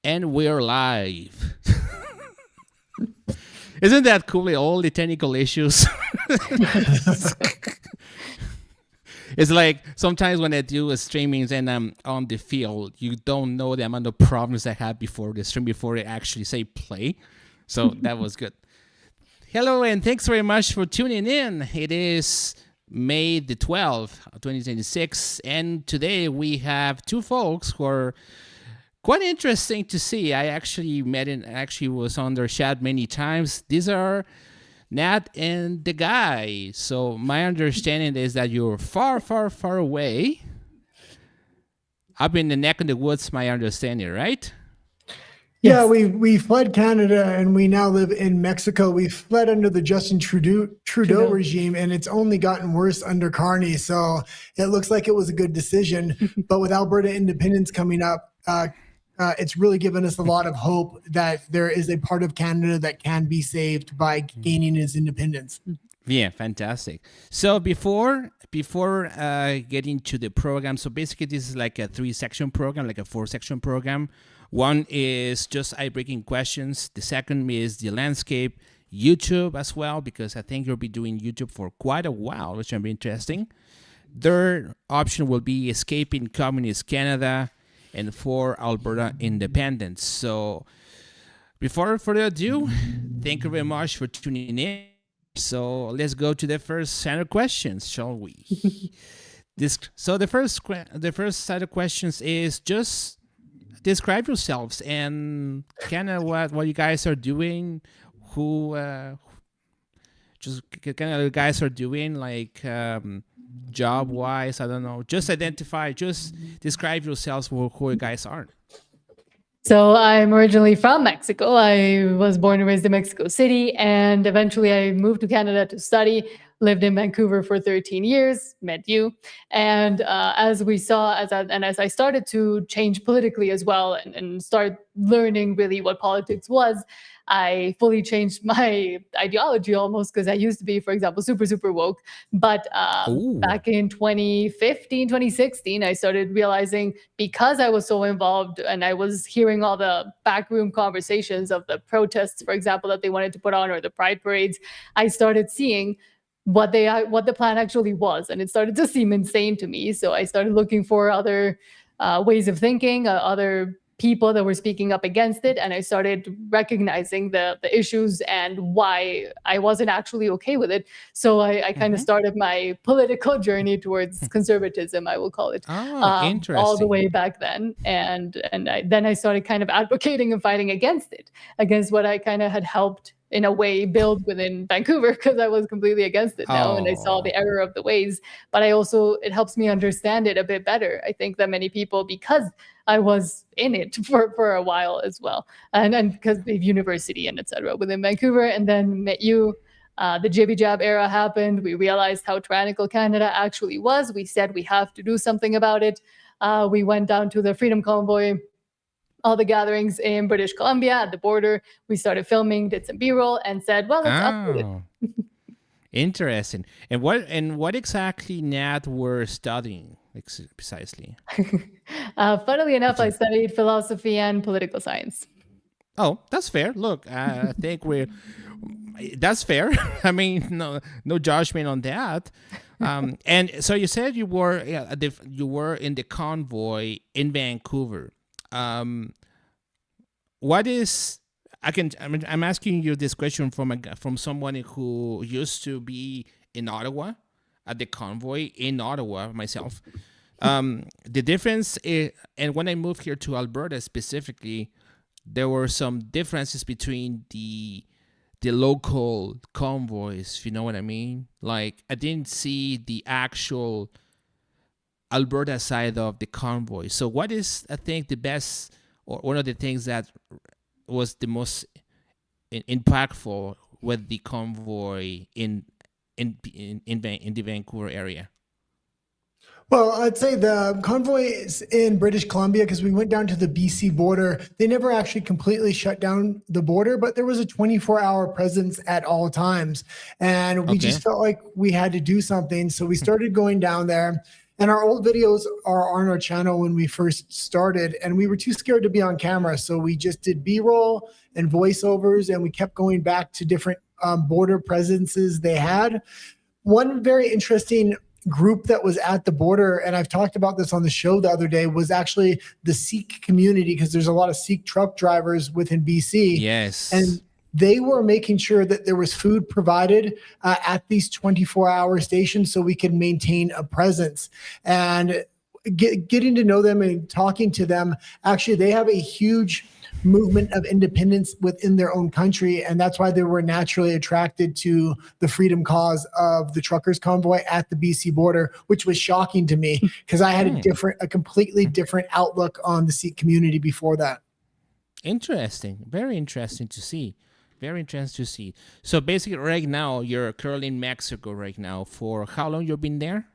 And we're live. Isn't that cool? All the technical issues. It's like sometimes when I do streamings and I'm on the field, you don't know the amount of problems I had before the stream, before I actually say play. So that was good. Hello, and thanks very much for tuning in. It is May the 12th, 2026, and today we have two folks who are quite interesting to see. I actually met and actually was on their chat many times. These are Nat and The Guy. So my understanding is that you're far, far, far away. Up in the neck of the woods, my understanding, right? Yeah, we fled Canada and we now live in Mexico. We fled under the Justin Trudeau regime, and it's only gotten worse under Carney. So it looks like it was a good decision. But with Alberta Independence coming up, it's really given us a lot of hope that there is a part of Canada that can be saved by gaining its independence. Yeah, fantastic. So before getting to the program, so basically this is like a 3-section program, like a 4-section program. One is just eye-breaking questions. The second is the landscape, YouTube as well, because I think you'll be doing YouTube for quite a while, which will be interesting. Third option will be escaping communist Canada, and 4, Alberta Independence. So before further ado, thank you very much for tuning in. So let's go to the first set of questions, shall we? The first set of questions is just describe yourselves and kind of what you guys are doing, just kind of you guys are doing, like job-wise, I don't know. Just describe yourselves who you guys are. So I'm originally from Mexico. I was born and raised in Mexico City, and eventually I moved to Canada to study, lived in Vancouver for 13 years, met you. And as I started to change politically as well and start learning really what politics was, I fully changed my ideology almost, because I used to be, for example, super woke. But back in 2015, 2016, I started realizing, because I was so involved and I was hearing all the backroom conversations of the protests, for example, that they wanted to put on, or the pride parades, I started seeing what the plan actually was. And it started to seem insane to me. So I started looking for other ways of thinking, other people that were speaking up against it, and I started recognizing the issues and why I wasn't actually okay with it. So I kind of started my political journey towards conservatism, I will call it, interesting. all the way back then. And then I started kind of advocating and fighting against it, against what I kind of had helped in a way build within Vancouver, because I was completely against it now, and I saw the error of the ways. But it helps me understand it a bit better. I think that many people, because I was in it for a while as well, and because of university and etc. within Vancouver, and then met you. The Jibby Jab era happened. We realized how tyrannical Canada actually was. We said we have to do something about it. We went down to the Freedom Convoy, all the gatherings in British Columbia at the border. We started filming, did some B-roll, and said, well, let's upload it. Interesting. And what exactly, Nat, were studying precisely? Funnily enough, I studied philosophy and political science. Oh, that's fair. Look, I think that's fair. I mean, no judgment on that. And so you said you were in the convoy in Vancouver. I'm asking you this question from someone who used to be in Ottawa, at the convoy in Ottawa myself. The difference is, and when I moved here to Alberta specifically, there were some differences between the local convoys, if you know what I mean. Like, I didn't see the actual Alberta side of the convoy. So what is, I think, the best, or one of the things that was the most impactful with the convoy in the Vancouver area? Well, I'd say the convoy is in British Columbia, because we went down to the BC border. They never actually completely shut down the border, but there was a 24-hour presence at all times. And we just felt like we had to do something. So we started going down there. And our old videos are on our channel when we first started, and we were too scared to be on camera. So we just did B-roll and voiceovers, and we kept going back to different border presences they had. One very interesting group that was at the border, and I've talked about this on the show the other day, was actually the Sikh community, because there's a lot of Sikh truck drivers within BC. Yes. And they were making sure that there was food provided at these 24-hour stations so we could maintain a presence. And getting to know them and talking to them, actually, they have a huge movement of independence within their own country, and that's why they were naturally attracted to the freedom cause of the truckers convoy at the BC border, which was shocking to me because I had a completely different outlook on the Sikh community before that. Interesting. Very interesting to see. Very interesting to see. So basically right now you're currently in Mexico right now. For how long you've been there?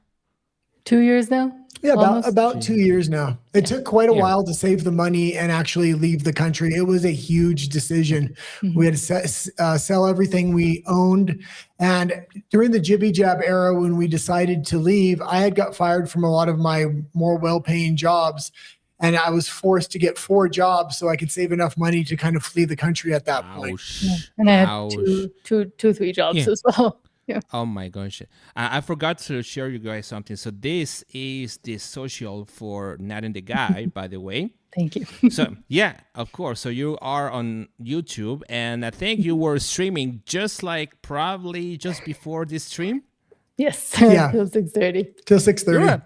2 years now? Yeah, about 2 years now. It took quite a while to save the money and actually leave the country. It was a huge decision. We had to sell everything we owned. And during the Jibby Jab era, when we decided to leave, I had got fired from a lot of my more well-paying jobs. And I was forced to get 4 jobs so I could save enough money to kind of flee the country at that point. Yeah. And I had 3 jobs as well. Yeah. Oh my gosh. I forgot to share you guys something. So this is the social for Nat the Guy, by the way. Thank you. So yeah, of course. So you are on YouTube, and I think you were streaming probably just before this stream. Yes. Yeah. Till 6:30. Till 6:30.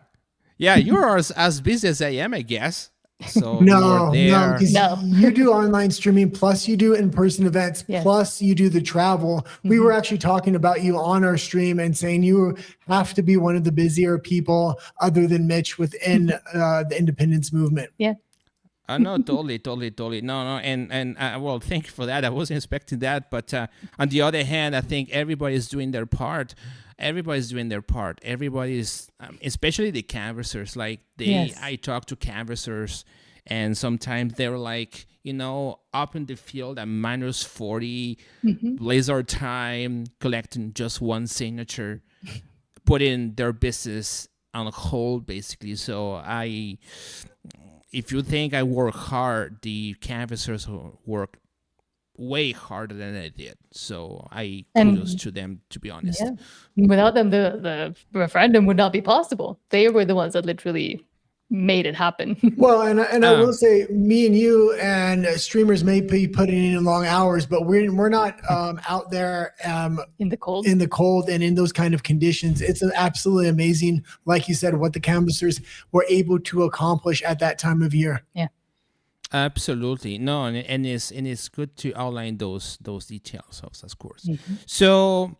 Yeah, you're as busy as I am, I guess. So no, because No. you do online streaming, plus you do in-person events, Yes. plus you do the travel. We were actually talking about you on our stream and saying you have to be one of the busier people other than Mitch within the independence movement. Yeah. No, totally. No, and well, thank you for that. I wasn't expecting that, but on the other hand, I think everybody's doing their part. Everybody's, especially the canvassers. I talk to canvassers, and sometimes they're like, up in the field at -40, blizzard time, collecting just one signature, putting their business on hold, basically. So if you think I work hard, the canvassers work way harder than I did. So kudos to them, to be honest. Yeah. Without them, the referendum would not be possible. They were the ones that literally made it happen. Well, and I will say, me and you and streamers may be putting in long hours, but we're not out there in the cold. And in those kind of conditions. It's absolutely amazing, like you said, what the canvassers were able to accomplish at that time of year. Yeah. Absolutely. No, and it's good to outline those details, of course. So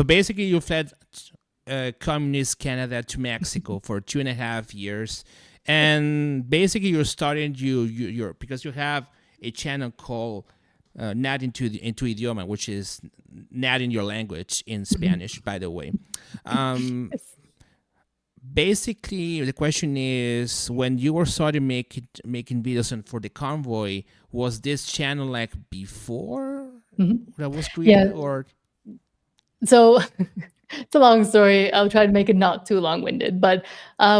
basically you fled communist Canada to Mexico for 2.5 years, and basically you're starting your because you have a channel called Nat into idioma, which is Nat in your language in Spanish, by the way. Basically, the question is, when you were starting making videos for the convoy, was this channel like before that was created, or? So it's a long story. I'll try to make it not too long-winded. But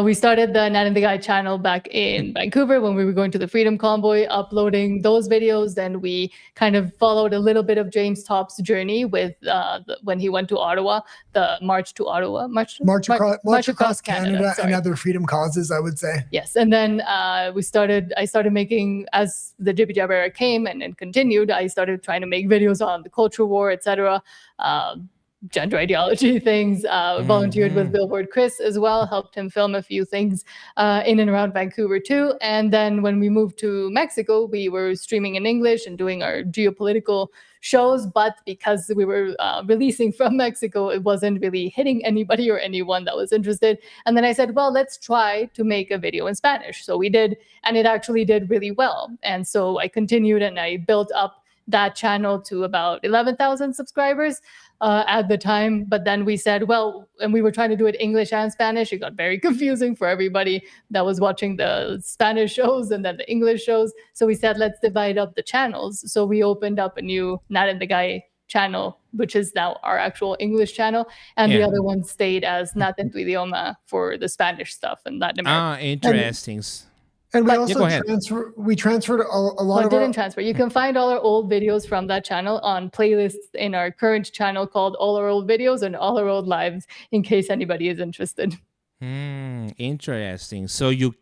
we started the Nat the Guy channel back in Vancouver when we were going to the Freedom Convoy, uploading those videos. Then we kind of followed a little bit of James Top's journey with when he went to Ottawa, the March to Ottawa, March across Canada and other freedom causes, I would say. Yes, and then I started making, as the Jibby Jab era came and continued, I started trying to make videos on the culture war, etc. Gender ideology things, volunteered with Billboard Chris as well, helped him film a few things in and around Vancouver too. And then when we moved to Mexico, we were streaming in English and doing our geopolitical shows, but because we were releasing from Mexico, it wasn't really hitting anybody or anyone that was interested. And then I said, well, let's try to make a video in Spanish. So we did, and it actually did really well. And so I continued and I built up that channel to about 11,000 subscribers at the time. But then we said, well, and we were trying to do it English and Spanish. It got very confusing for everybody that was watching the Spanish shows and then the English shows. So we said, let's divide up the channels. So we opened up a new Nat the Guy channel, which is now our actual English channel, and the other one stayed as Nat Tu Idioma for the Spanish stuff and Latin America. Interesting. And we also transferred a lot of didn't transfer. You can find all our old videos from that channel on playlists in our current channel called All Our Old Videos and All Our Old Lives, in case anybody is interested. Interesting. So you've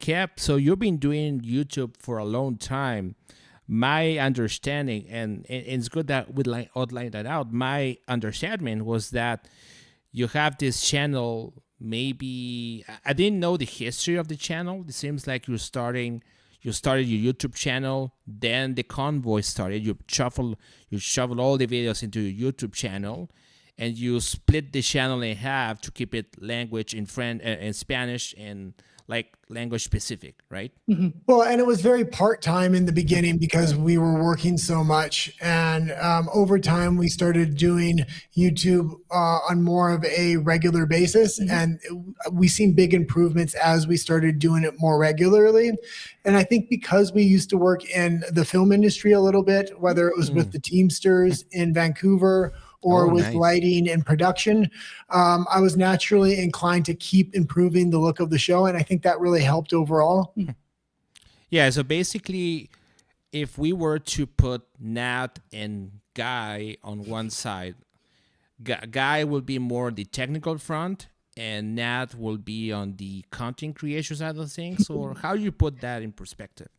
been doing YouTube for a long time. My understanding, and it's good that we outline that out. My understanding was that you have this channel. Maybe I didn't know the history of the channel. It seems like you started your YouTube channel, then the convoy started. You shuffle all the videos into your YouTube channel, and you split the channel in half to keep it language in French and Spanish and like language specific, right? Mm-hmm. Well, and it was very part-time in the beginning because we were working so much. And over time, we started doing YouTube on more of a regular basis. Mm-hmm. And we've seen big improvements as we started doing it more regularly. And I think because we used to work in the film industry a little bit, whether it was with the Teamsters in Vancouver or with lighting and production, I was naturally inclined to keep improving the look of the show. And I think that really helped overall. Yeah, so basically, if we were to put Nat and Guy on one side, Guy will be more the technical front, and Nat will be on the content creation side of things? Or how do you put that in perspective?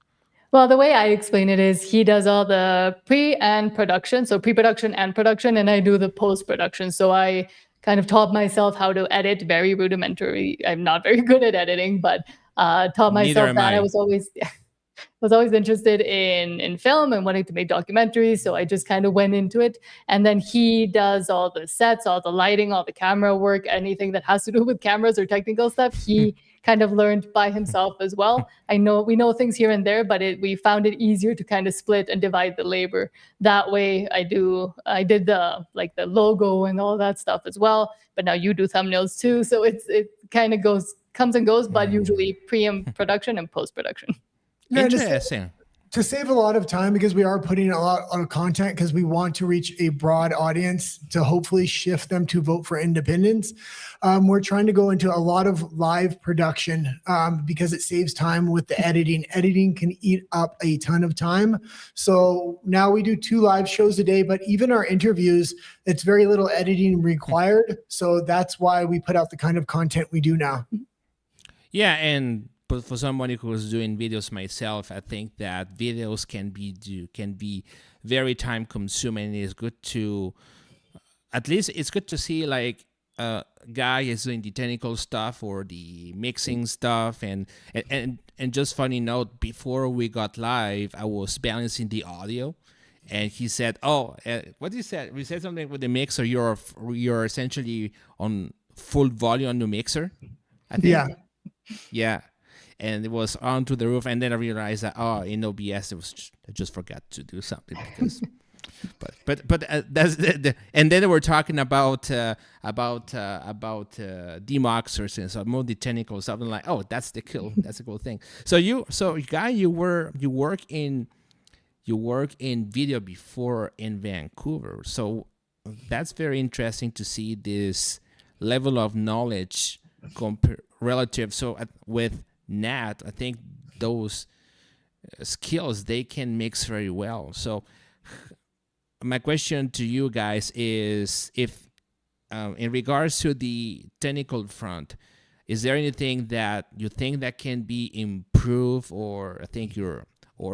Well, the way I explain it is he does all the pre and production, so pre-production and production, and I do the post-production. So I kind of taught myself how to edit very rudimentary. I'm not very good at editing, but taught myself that. I was always interested in film and wanting to make documentaries. So I just kind of went into it. And then he does all the sets, all the lighting, all the camera work, anything that has to do with cameras or technical stuff. He kind of learned by himself as well. We know things here and there, but we found it easier to kind of split and divide the labor. That way I did the logo and all that stuff as well. But now you do thumbnails too. So it kind of comes and goes, but usually pre and production and post-production. Interesting. To save a lot of time, because we are putting a lot of content because we want to reach a broad audience to hopefully shift them to vote for independence. We're trying to go into a lot of live production because it saves time with the editing. Editing can eat up a ton of time. So now we do 2 live shows a day, but even our interviews, it's very little editing required. So that's why we put out the kind of content we do now. Yeah, and but for somebody who's doing videos myself, I think that videos can be very time consuming. It's good to, at least it's good to see like Guy is doing the technical stuff or the mixing stuff, and just funny note, before we got live, I was balancing the audio, and he said, what he said? We said something with the mixer. You're essentially on full volume on the mixer, I think. Yeah. And it was onto the roof, and then I realized that in OBS I just forgot to do something because, but that's and then we're talking about demoxers and so more the technical stuff, and like that's a cool thing. So Guy, you work in video before in Vancouver, so that's very interesting to see this level of knowledge relative. So with Nat, I think those skills, they can mix very well. So my question to you guys is, if in regards to the technical front, is there anything that you think that can be improved, or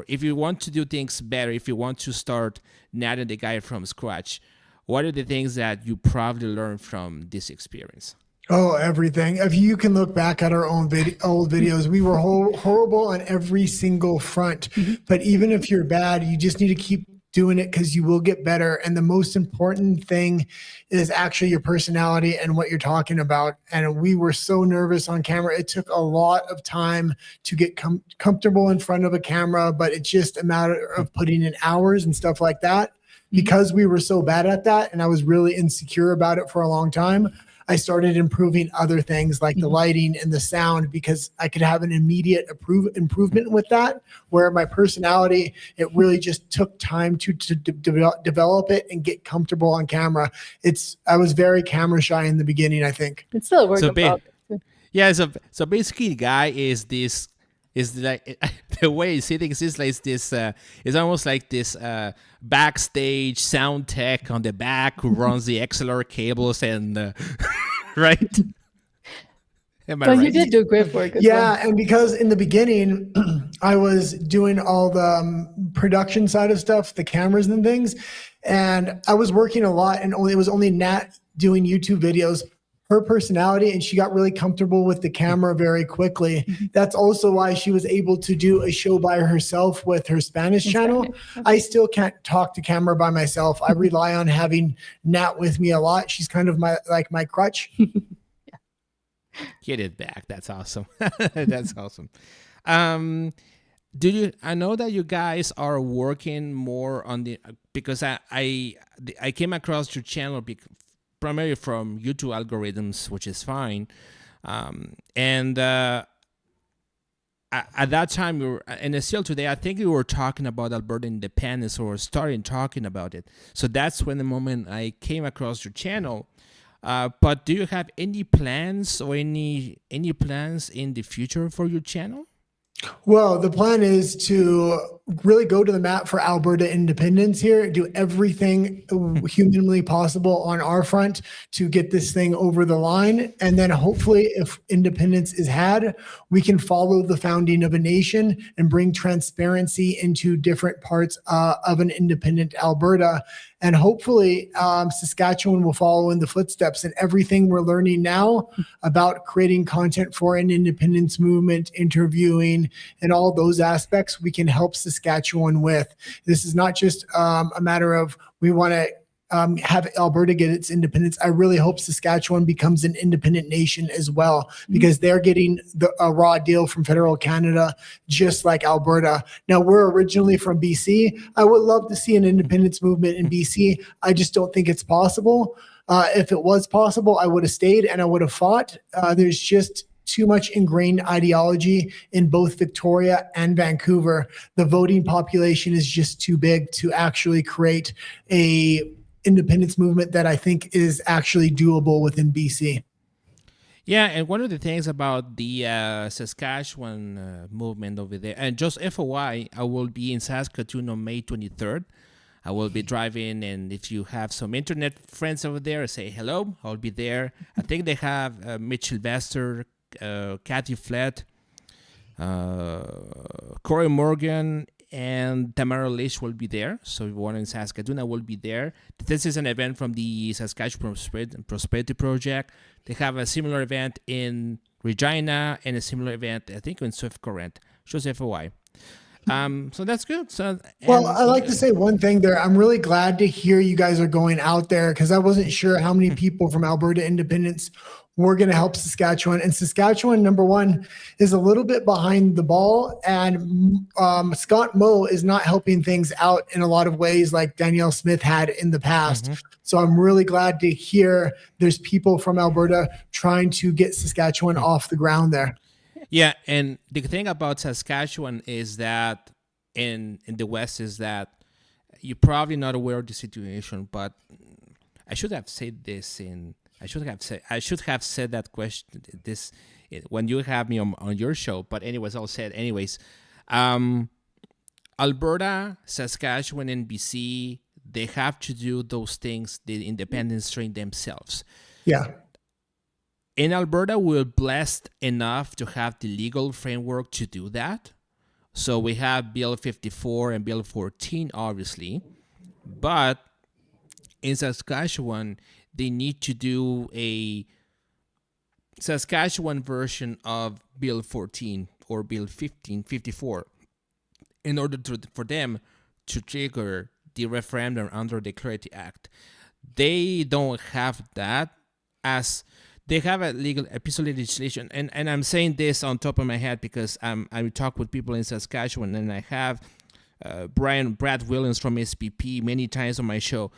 if you want to do things better, if you want to start Nat and the Guy from scratch, what are the things that you probably learned from this experience? Oh, everything. If you can look back at our own old videos, we were horrible on every single front. But even if you're bad, you just need to keep doing it because you will get better. And the most important thing is actually your personality and what you're talking about. And we were so nervous on camera. It took a lot of time to get comfortable in front of a camera, but it's just a matter of putting in hours and stuff like that. Because we were so bad at that, and I was really insecure about it for a long time, I started improving other things like the lighting and the sound, because I could have an immediate improvement with that, where my personality, it really just took time to develop it and get comfortable on camera. I was very camera shy in the beginning, I think. It's still a work in progress. Yeah, so basically, the guy is like the way he's sitting is like this. It's almost like this backstage sound tech on the back who runs the XLR cables and right. Am I But right? you did do great work. Yeah, and because in the beginning I was doing all the production side of stuff, the cameras and things, and I was working a lot, and it was only Nat doing YouTube videos. Her personality, and she got really comfortable with the camera very quickly. That's also why she was able to do a show by herself with her Spanish channel. I still can't talk to camera by myself. I rely on having Nat with me a lot. She's kind of my crutch. Get it back. That's awesome. That's awesome. I know that you guys are working more on because I came across your channel primarily from YouTube algorithms, which is fine. And at that time, and still today, I think you were talking about Alberta Independence or starting talking about it. So that's when the moment I came across your channel. But do you have any plans or any plans in the future for your channel? Well, the plan is to really go to the mat for Alberta independence here, do everything humanly possible on our front to get this thing over the line. And then hopefully if independence is had, we can follow the founding of a nation and bring transparency into different parts of an independent Alberta. And hopefully Saskatchewan will follow in the footsteps, and everything we're learning now about creating content for an independence movement, interviewing, and all those aspects, we can help Saskatchewan with. This is not just a matter of we want to have Alberta get its independence. I really hope Saskatchewan becomes an independent nation as well, because they're getting a raw deal from federal Canada, just like Alberta. Now, we're originally from BC. I would love to see an independence movement in BC. I just don't think it's possible. If it was possible, I would have stayed and I would have fought. There's just too much ingrained ideology in both Victoria and Vancouver. The voting population is just too big to actually create a independence movement that I think is actually doable within BC. Yeah, and one of the things about the Saskatchewan movement over there, and just FYI, I will be in Saskatoon on May 23rd. I will be driving, and if you have some internet friends over there, say hello. I'll be there. I think they have Mitch Sylvester, Kathy Flett, Corey Morgan, and Tamara Lish will be there. So if you want in Saskatoon, I will be there. This is an event from the Saskatchewan Prosperity Project. They have a similar event in Regina and a similar event, I think, in Swift Current. Just FYI. So that's good. Well, I like to say one thing there. I'm really glad to hear you guys are going out there, because I wasn't sure how many people from Alberta Independence were going to help Saskatchewan. And Saskatchewan, number one, is a little bit behind the ball. And Scott Moe is not helping things out in a lot of ways like Danielle Smith had in the past. So I'm really glad to hear there's people from Alberta trying to get Saskatchewan off the ground there. Yeah, and the thing about Saskatchewan is that in the West is that you're probably not aware of the situation, but I should have said this I should have said that question when you have me on your show. But anyways, I'll say it anyways. Alberta, Saskatchewan, and BC, they have to do those things the independence train themselves. Yeah. In Alberta, we're blessed enough to have the legal framework to do that. So we have Bill 54 and Bill 14, obviously. But in Saskatchewan, they need to do a Saskatchewan version of Bill 14 or Bill 54 in order for them to trigger the referendum under the Clarity Act. They don't have that, as they have a piece of legislation. And I'm saying this on top of my head because I talk with people in Saskatchewan, and I have Brad Williams from SPP many times on my show.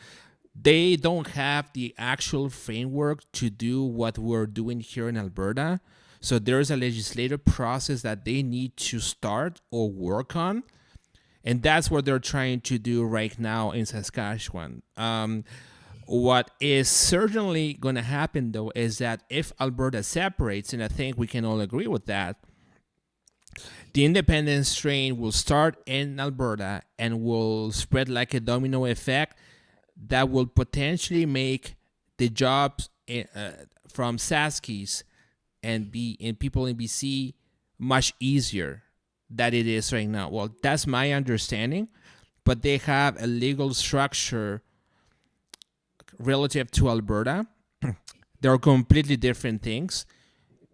they don't have the actual framework to do what we're doing here in Alberta. So there's a legislative process that they need to start or work on. And that's what they're trying to do right now in Saskatchewan. What is certainly going to happen, though, is that if Alberta separates, and I think we can all agree with that, the independence train will start in Alberta and will spread like a domino effect that will potentially make the jobs from Saskies and people in BC much easier than it is right now. Well, that's my understanding, but they have a legal structure relative to Alberta. They're completely different things,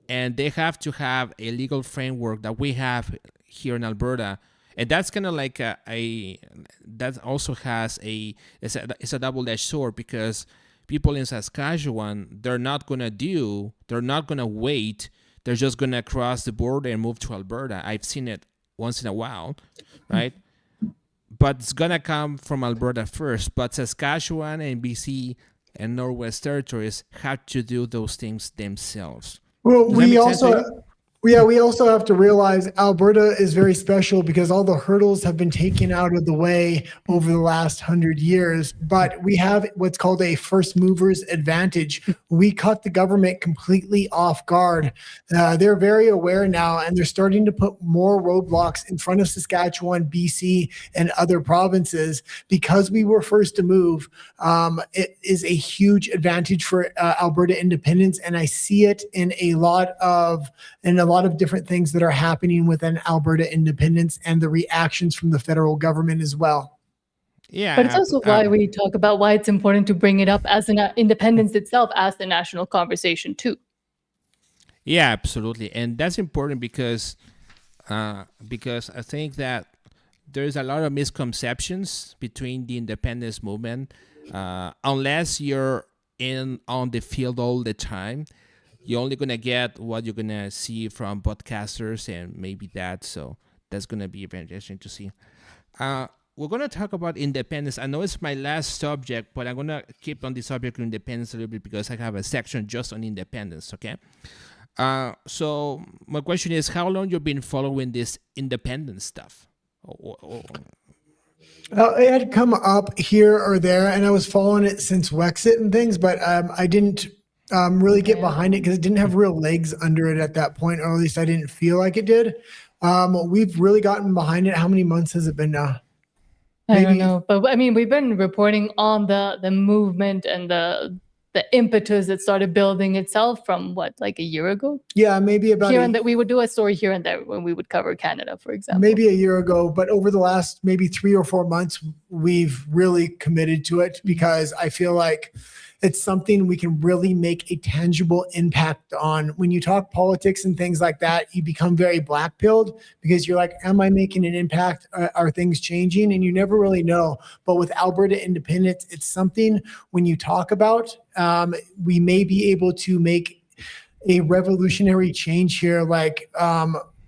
and they have to have a legal framework that we have here in Alberta. And that's kind of like that also has it's a double-edged sword, because people in Saskatchewan, they're not going to wait. They're just going to cross the border and move to Alberta. I've seen it once in a while, right? But it's going to come from Alberta first. But Saskatchewan and BC and Northwest Territories have to do those things themselves. Well, we also have to realize Alberta is very special because all the hurdles have been taken out of the way over the last 100 years, but we have what's called a first mover's advantage. We caught the government completely off guard. They're very aware now, and they're starting to put more roadblocks in front of Saskatchewan, BC, and other provinces. Because we were first to move, it is a huge advantage for Alberta independence, and I see it in a lot of different things that are happening within Alberta independence and the reactions from the federal government as well. Yeah, but it's also why we talk about why it's important to bring it up as an independence itself as the national conversation too. Yeah, absolutely, and that's important because I think that there's a lot of misconceptions between the independence movement. Unless you're on the field all the time, you're only going to get what you're going to see from podcasters and maybe that. So that's going to be very interesting to see. We're going to talk about independence. I know it's my last subject, but I'm going to keep on the subject of independence a little bit because I have a section just on independence, okay? So my question is, how long you've been following this independence stuff? It had come up here or there, and I was following it since Wexit and things, but I didn't really get behind it because it didn't have real legs under it at that point, or at least I didn't feel like it did. We've really gotten behind it. How many months has it been now? I don't know, but I mean, we've been reporting on the movement and the impetus that started building itself from like a year ago. Yeah, maybe about here and that we would do a story here and there when we would cover Canada, for example. Maybe a year ago, but over the last maybe 3 or 4 months, we've really committed to it because I feel like it's something we can really make a tangible impact on. When you talk politics and things like that, you become very black-pilled because you're like, am I making an impact? Are things changing? And you never really know. But with Alberta Independence, it's something when you talk about, we may be able to make a revolutionary change here. Like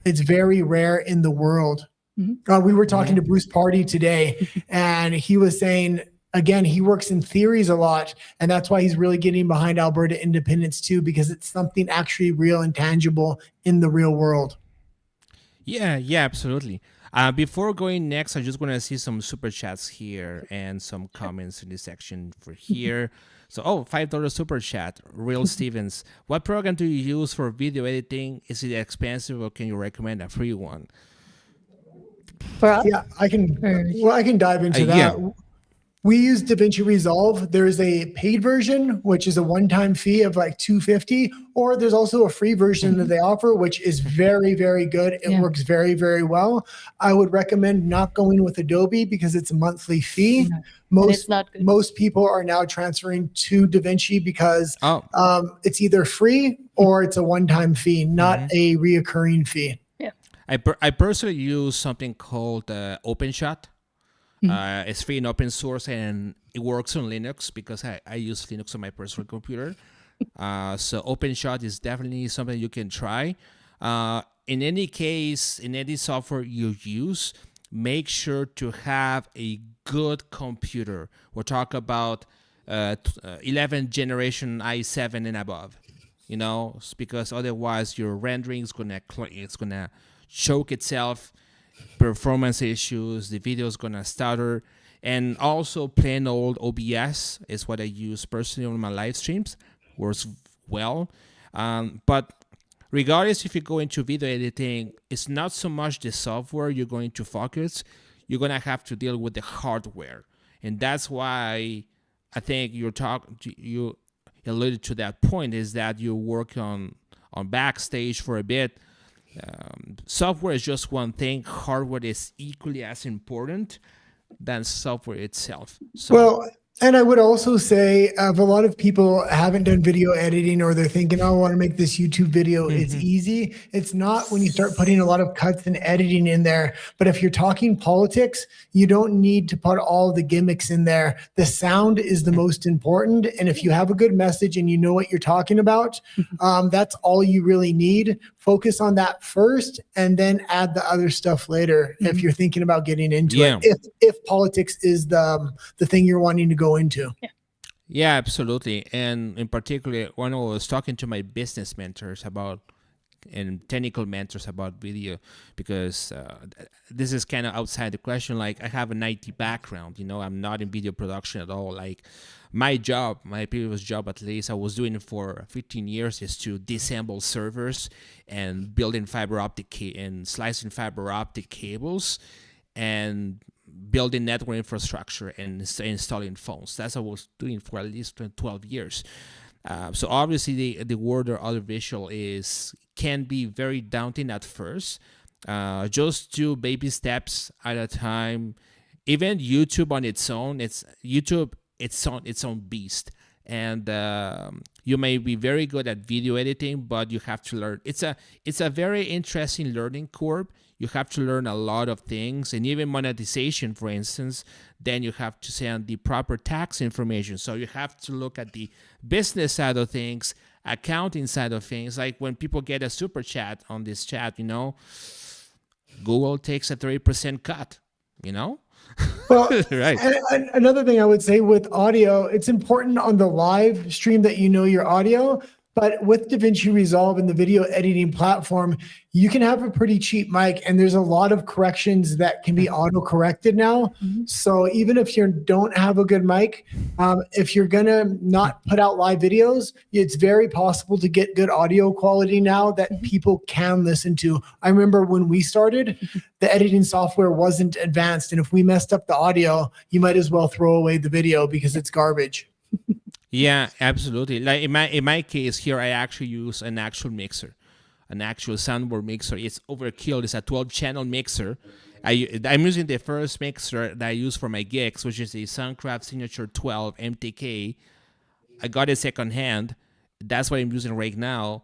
it's very rare in the world. Mm-hmm. We were talking to Bruce Party today, and he was saying, again, he works in theories a lot, and that's why he's really getting behind Alberta Independence too, because it's something actually real and tangible in the real world. Yeah, absolutely. Before going next, I just want to see some super chats here and some comments in this section for here. So, $5 super chat. Real Stevens. What program do you use for video editing? Is it expensive, or can you recommend a free one? Yeah, I can dive into that. Yeah. We use DaVinci Resolve. There's a paid version, which is a one-time fee of like $250, or there's also a free version that they offer, which is very, very good. It works very, very well. I would recommend not going with Adobe because it's a monthly fee. Most people are now transferring to DaVinci because it's either free or it's a one-time fee, not a reoccurring fee. Yeah. I personally use something called OpenShot. It's free and open source, and it works on Linux because I use Linux on my personal computer. So OpenShot is definitely something you can try. In any case, in any software you use, make sure to have a good computer. We'll talk about 11th generation i7 and above, because otherwise your rendering is gonna choke itself, performance issues, the video is gonna stutter, and also plain old OBS is what I use personally on my live streams. Works well, but regardless if you go into video editing, it's not so much the software you're going to focus. You're gonna have to deal with the hardware, and that's why I think you alluded to that point, is that you work on backstage for a bit. Software is just one thing. Hardware is equally as important than software itself. So, well, and I would also say if a lot of people haven't done video editing, or they're thinking, oh, I want to make this YouTube video, it's easy. It's not when you start putting a lot of cuts and editing in there. But if you're talking politics, you don't need to put all the gimmicks in there. The sound is the most important. And if you have a good message and you know what you're talking about, that's all you really need. Focus on that first and then add the other stuff later if you're thinking about getting into it. If politics is the thing you're wanting to go into. Yeah, absolutely. And in particular, when I was talking to my business mentors and technical mentors about video, because this is kind of outside the question. Like, I have an IT background, I'm not in video production at all. Like, my previous job, at least I was doing it for 15 years, is to disassemble servers and building fiber optic and slicing fiber optic cables and building network infrastructure and installing phones. That's what I was doing for at least 12 years. So obviously the word or audiovisual can be very daunting at first. Just do baby steps at a time. Even YouTube on its own, it's its own beast. And you may be very good at video editing, but you have to learn. It's a very interesting learning curve. You have to learn a lot of things, and even monetization, for instance. Then you have to send the proper tax information. So you have to look at the business side of things, accounting side of things. Like when people get a super chat on this chat, Google takes a 30% cut, Well, right. And another thing I would say with audio, it's important on the live stream that you know your audio. But with DaVinci Resolve and the video editing platform, you can have a pretty cheap mic, and there's a lot of corrections that can be auto-corrected now. So even if you don't have a good mic, if you're gonna not put out live videos, it's very possible to get good audio quality now that people can listen to. I remember when we started, the editing software wasn't advanced, and if we messed up the audio, you might as well throw away the video because it's garbage. Yeah, absolutely. Like in my case here, I actually use an actual mixer, an actual soundboard mixer. It's overkill. It's a 12-channel mixer. I'm using the first mixer that I use for my gigs, which is the Soundcraft Signature 12 MTK. I got it secondhand. That's what I'm using right now.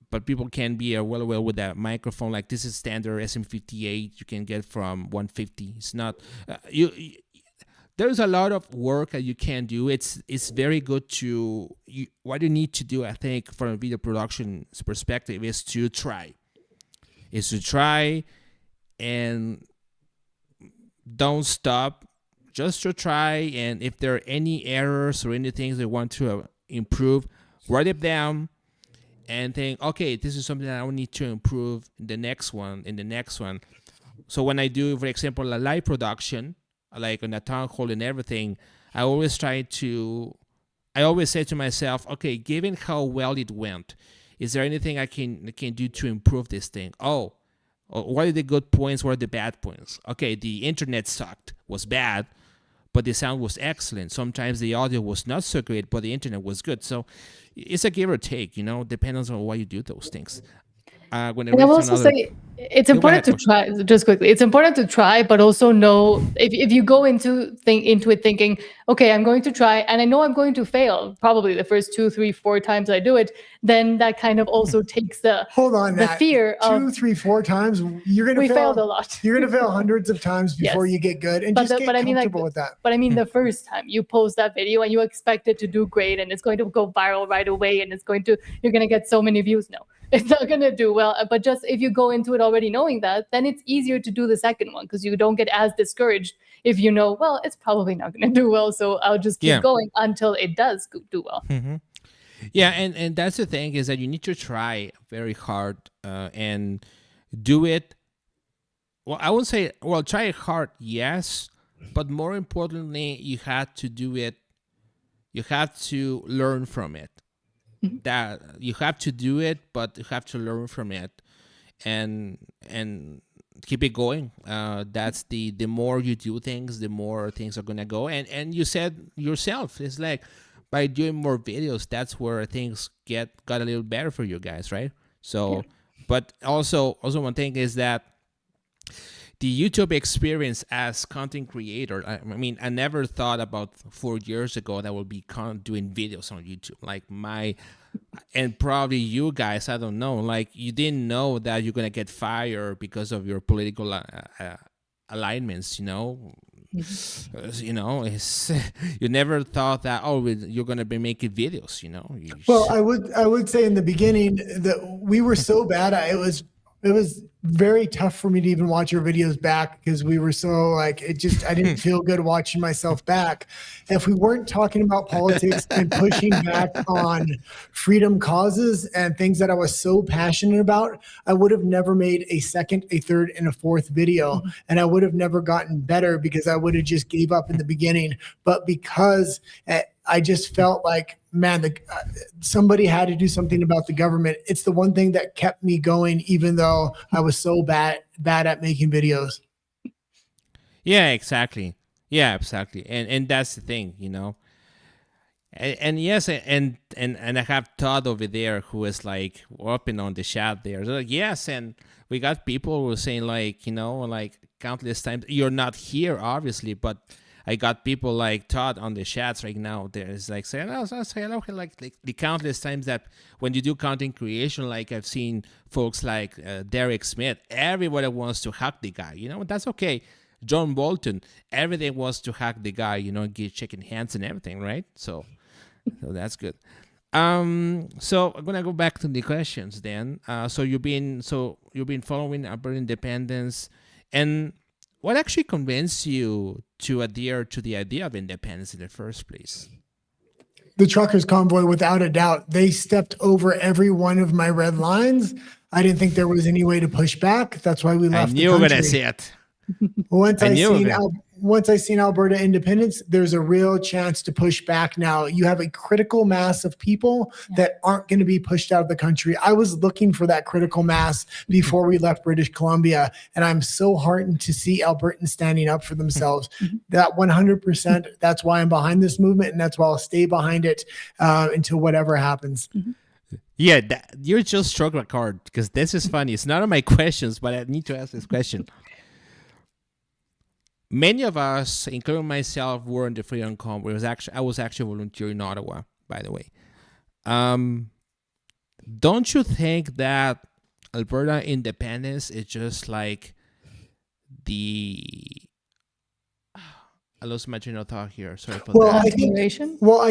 But people can be well aware with that microphone. Like, this is standard SM58. You can get from 150. It's not there's a lot of work that you can do. It's very good what you need to do, I think, from a video production perspective, is to try. And don't stop, just to try. And if there are any errors or anything they want to improve, write it down and think, okay, this is something that I will need to improve in the next one. So when I do, for example, a live production, like on a town hall and everything, I always say to myself, okay, given how well it went, is there anything I can do to improve this thing? Oh, what are the good points? What are the bad points? Okay, the internet sucked, was bad, but the sound was excellent. Sometimes the audio was not so great, but the internet was good. So it's a give or take, depends on why you do those things. And I will also say it's important to try. Just quickly, it's important to try, but also know if you go into it thinking, okay, I'm going to try, and I know I'm going to fail probably the first 2, 3, 4 times I do it, then that kind of also takes the fear of 2, 3, 4 times. We failed a lot. You're gonna fail hundreds of times before you get good, and just get comfortable with that. But I mean, the first time you post that video and you expect it to do great and it's going to go viral right away and you're going to get so many views. No. it's not going to do well. But just if you go into it already knowing that, then it's easier to do the second one because you don't get as discouraged if you know, well, it's probably not going to do well. So I'll just keep going until it does do well. Mm-hmm. Yeah, and that's the thing is that you need to try very hard and do it. Well, I would say, try it hard, yes, but more importantly, you have to do it. You have to learn from it. Mm-hmm. That you have to do it, but you have to learn from it, and keep it going. That's the more you do things, the more things are gonna go. And you said yourself, it's like by doing more videos, that's where things got a little better for you guys, right? So, but also one thing is that the YouTube experience as content creator, I mean, I never thought about 4 years ago that I would be doing videos on YouTube. Like and probably you guys, I don't know, like you didn't know that you're going to get fired because of your political alignments, you know? Mm-hmm. You know, you never thought that, you're going to be making videos, you know? Well, I would say in the beginning that we were so bad at it was very tough for me to even watch your videos back because we were so like, I didn't feel good watching myself back. And if we weren't talking about politics and pushing back on freedom causes and things that I was so passionate about, I would have never made a second, a third, and a fourth video. Mm-hmm. And I would have never gotten better because I would have just gave up in the beginning. But because I just felt like, man, somebody had to do something about the government. It's the one thing that kept me going, even though I was so bad at making videos. Yeah, exactly. Yeah, exactly. And that's the thing, you know. And yes, and I have Todd over there who is like open on the chat there. So like, yes, and we got people who are saying like, you know, like countless times. You're not here, obviously, but I got people like Todd on the chats right now. There's like saying, like the countless times that when you do content creation, like I've seen folks like Derek Smith, everybody wants to hack the guy, you know, that's okay. John Bolton, everything wants to hack the guy, you know, get shaking hands and everything, right? So that's good. So I'm gonna go back to the questions then. So you've been following Alberta Independence, and what actually convinced you to adhere to the idea of independence in the first place? The truckers' convoy, without a doubt. They stepped over every one of my red lines. I didn't think there was any way to push back. That's why we left the country. I knew you were going to say it. Once I seen Alberta Independence, there's a real chance to push back now. You have a critical mass of people that aren't going to be pushed out of the country. I was looking for that critical mass before we left British Columbia, and I'm so heartened to see Albertans standing up for themselves. That 100%, that's why I'm behind this movement, and that's why I'll stay behind it until whatever happens. Yeah, you just struck a chord because this is funny. It's not on my questions, but I need to ask this question. Many of us, including myself, were in the Freedom Convoy. I was actually volunteering in Ottawa, by the way. Don't you think that Alberta Independence is just like I lost my train of thought here. Sorry for that. I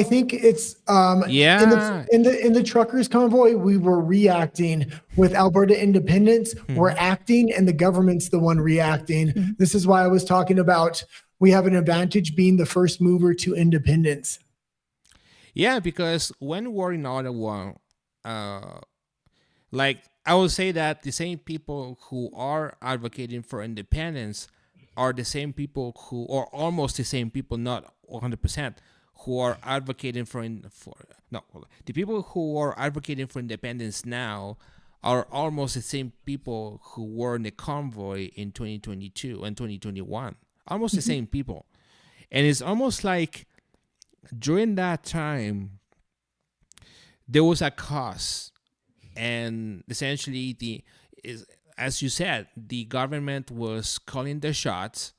think it's in the truckers convoy, we were reacting. With Alberta Independence, we're acting, and the government's the one reacting. This is why I was talking about we have an advantage being the first mover to independence. Yeah, because when we're in Ottawa, like I would say that the same people who are advocating for independence are the same people who, or almost the same people, not 100%, who are advocating the people who are advocating for independence now are almost the same people who were in the convoy in 2022 and 2021. Almost the same people. And it's almost like during that time, there was a cause. And essentially, as you said, the government was calling the shots,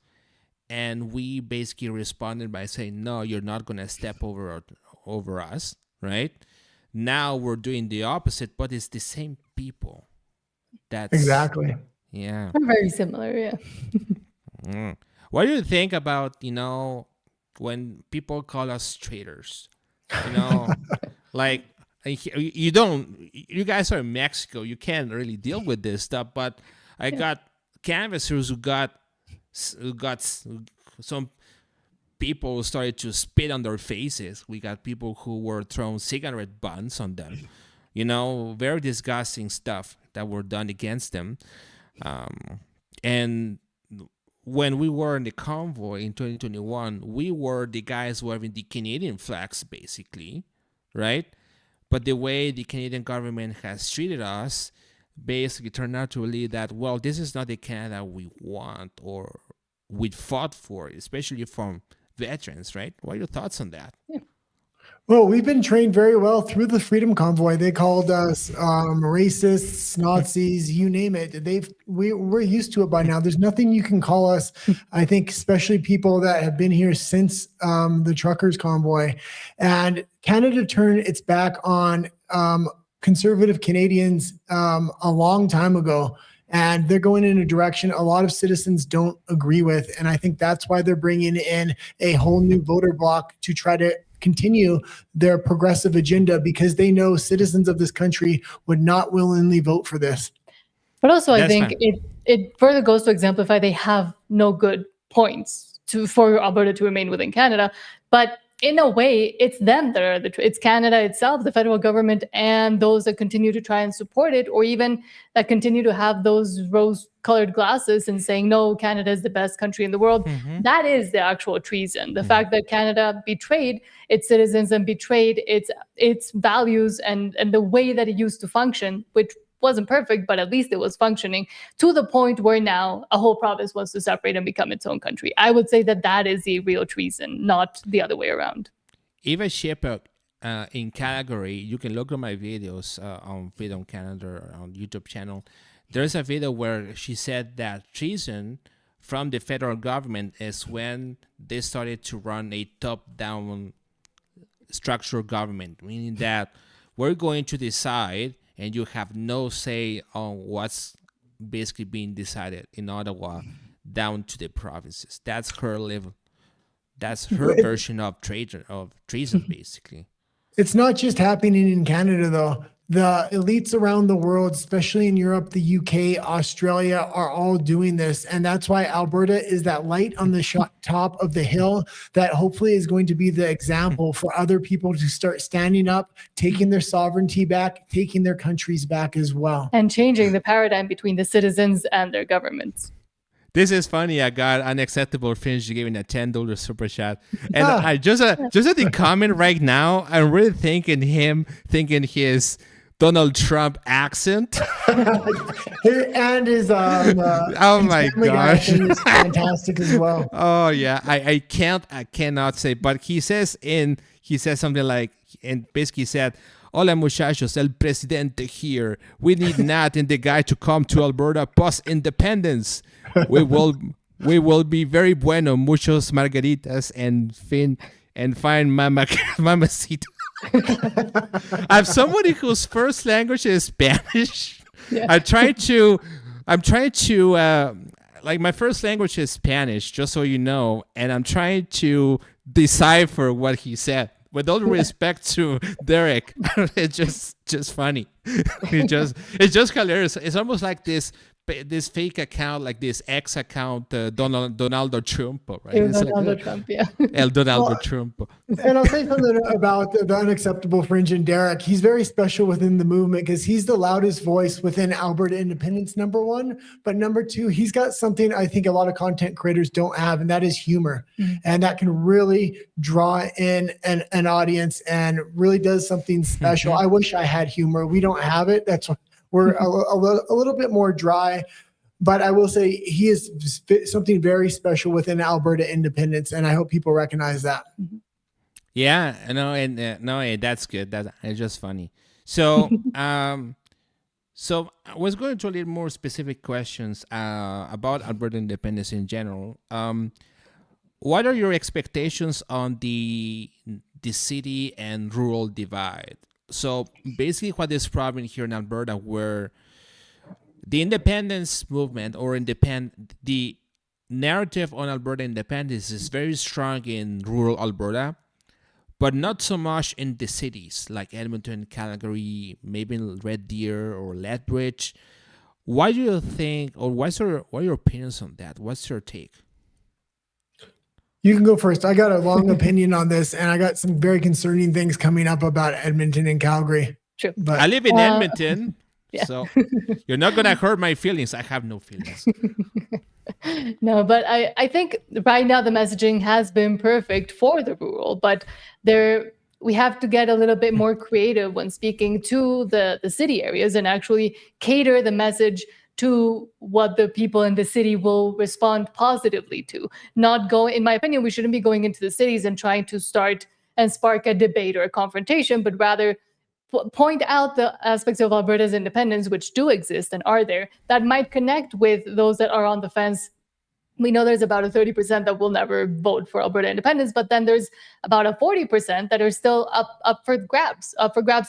and we basically responded by saying, no, you're not going to step over us, right? Now we're doing the opposite, but it's the same people. Exactly. Yeah. We're very similar, yeah. What do you think about, when people call us traitors? Like, you guys are in Mexico, you can't really deal with this stuff, but I got canvassers who got some people who started to spit on their faces. We got people who were throwing cigarette buns on them, very disgusting stuff that were done against them. And when we were in the convoy in 2021, we were the guys wearing the Canadian flags, basically, right? But the way the Canadian government has treated us basically turned out to believe that, well, this is not the Canada we want or we fought for, especially from veterans, right? What are your thoughts on that? Yeah. Well, we've been trained very well through the Freedom Convoy. They called us racists, Nazis, you name it. We're used to it by now. There's nothing you can call us. I think especially people that have been here since the Truckers Convoy. And Canada turned its back on conservative Canadians a long time ago. And they're going in a direction a lot of citizens don't agree with. And I think that's why they're bringing in a whole new voter bloc to try to continue their progressive agenda, because they know citizens of this country would not willingly vote for this. But also, I think it further goes to exemplify they have no good points for Alberta to remain within Canada. But in a way, it's them that are it's Canada itself, the federal government, and those that continue to try and support it, or even that continue to have those rose-colored glasses and saying, no, Canada is the best country in the world. Mm-hmm. That is the actual treason. The fact that Canada betrayed its citizens and betrayed its values and the way that it used to function, which wasn't perfect, but at least it was functioning, to the point where now a whole province wants to separate and become its own country. I would say that is the real treason, not the other way around. Eva Shepherd in Calgary, you can look at my videos on Freedom Canada on YouTube channel. There's a video where she said that treason from the federal government is when they started to run a top-down structural government, meaning that we're going to decide and you have no say on what's basically being decided in Ottawa down to the provinces. That's her level. That's her version of treason, basically. It's not just happening in Canada, though. The elites around the world, especially in Europe, the UK, Australia, are all doing this. And that's why Alberta is that light on the top of the hill that hopefully is going to be the example for other people to start standing up, taking their sovereignty back, taking their countries back as well. And changing the paradigm between the citizens and their governments. This is funny. I got Unacceptable Fringe giving a $10 super chat. And I just at the comment right now, I'm really thinking his Donald Trump accent. And his oh my gosh, is fantastic as well. Oh yeah, I cannot say, but he says something like, and basically said, "Hola muchachos, el presidente here. We need Nat the Guy to come to Alberta post independence. We will be very bueno, muchos margaritas and fine mamacita." I'm somebody whose first language is Spanish. Yeah. I'm trying to like, my first language is Spanish, just so you know, and I'm trying to decipher what he said. With all respect to Derek, it's just funny. It's just hilarious. It's almost like this fake account, like this ex account, Donaldo Trump, right? El Donaldo Trump, yeah. El Donaldo Trump. And I'll say something about the Unacceptable Fringe and Derek. He's very special within the movement because he's the loudest voice within Alberta Independence, number one. But number two, he's got something I think a lot of content creators don't have, and that is humor. Mm-hmm. And that can really draw in an audience and really does something special. Mm-hmm. I wish I had humor. We don't have it. That's what we're a little bit more dry, but I will say he is something very special within Alberta Independence, and I hope people recognize that. Yeah, no, that's good. It's just funny. So, so I was going to a little more specific questions about Alberta Independence in general. What are your expectations on the city and rural divide? So basically what is problem here in Alberta, where the independence movement or the narrative on Alberta independence is very strong in rural Alberta, but not so much in the cities like Edmonton, Calgary, maybe Red Deer or Lethbridge. Why do you think, or what are your opinions on that? What's your take? You can go first. I got a long opinion on this, and I got some very concerning things coming up about Edmonton and Calgary. True. But I live in Edmonton, yeah. so you're not going to hurt my feelings. I have no feelings. No, but I think right now the messaging has been perfect for the rural, but we have to get a little bit more creative when speaking to the city areas and actually cater the message to what the people in the city will respond positively to. Not go, in my opinion, we shouldn't be going into the cities and trying to start and spark a debate or a confrontation, but rather point out the aspects of Alberta's independence, which do exist and are there, that might connect with those that are on the fence. We know there's about a 30% that will never vote for Alberta independence, but then there's about a 40% that are still up for grabs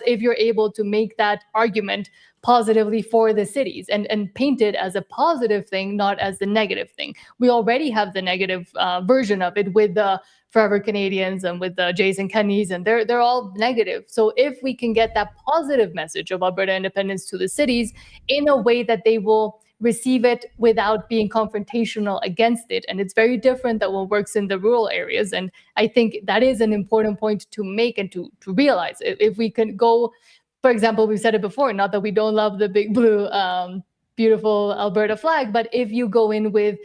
if you're able to make that argument positively for the cities and paint it as a positive thing, not as the negative thing. We already have the negative version of it with the Forever Canadians and with the Jason Kennys, and they're all negative. So if we can get that positive message of Alberta independence to the cities in a way that they will receive it without being confrontational against it. And it's very different than what works in the rural areas. And I think that is an important point to make and to realize. If we can go, for example, we've said it before, not that we don't love the big blue, beautiful Alberta flag, but if you go in with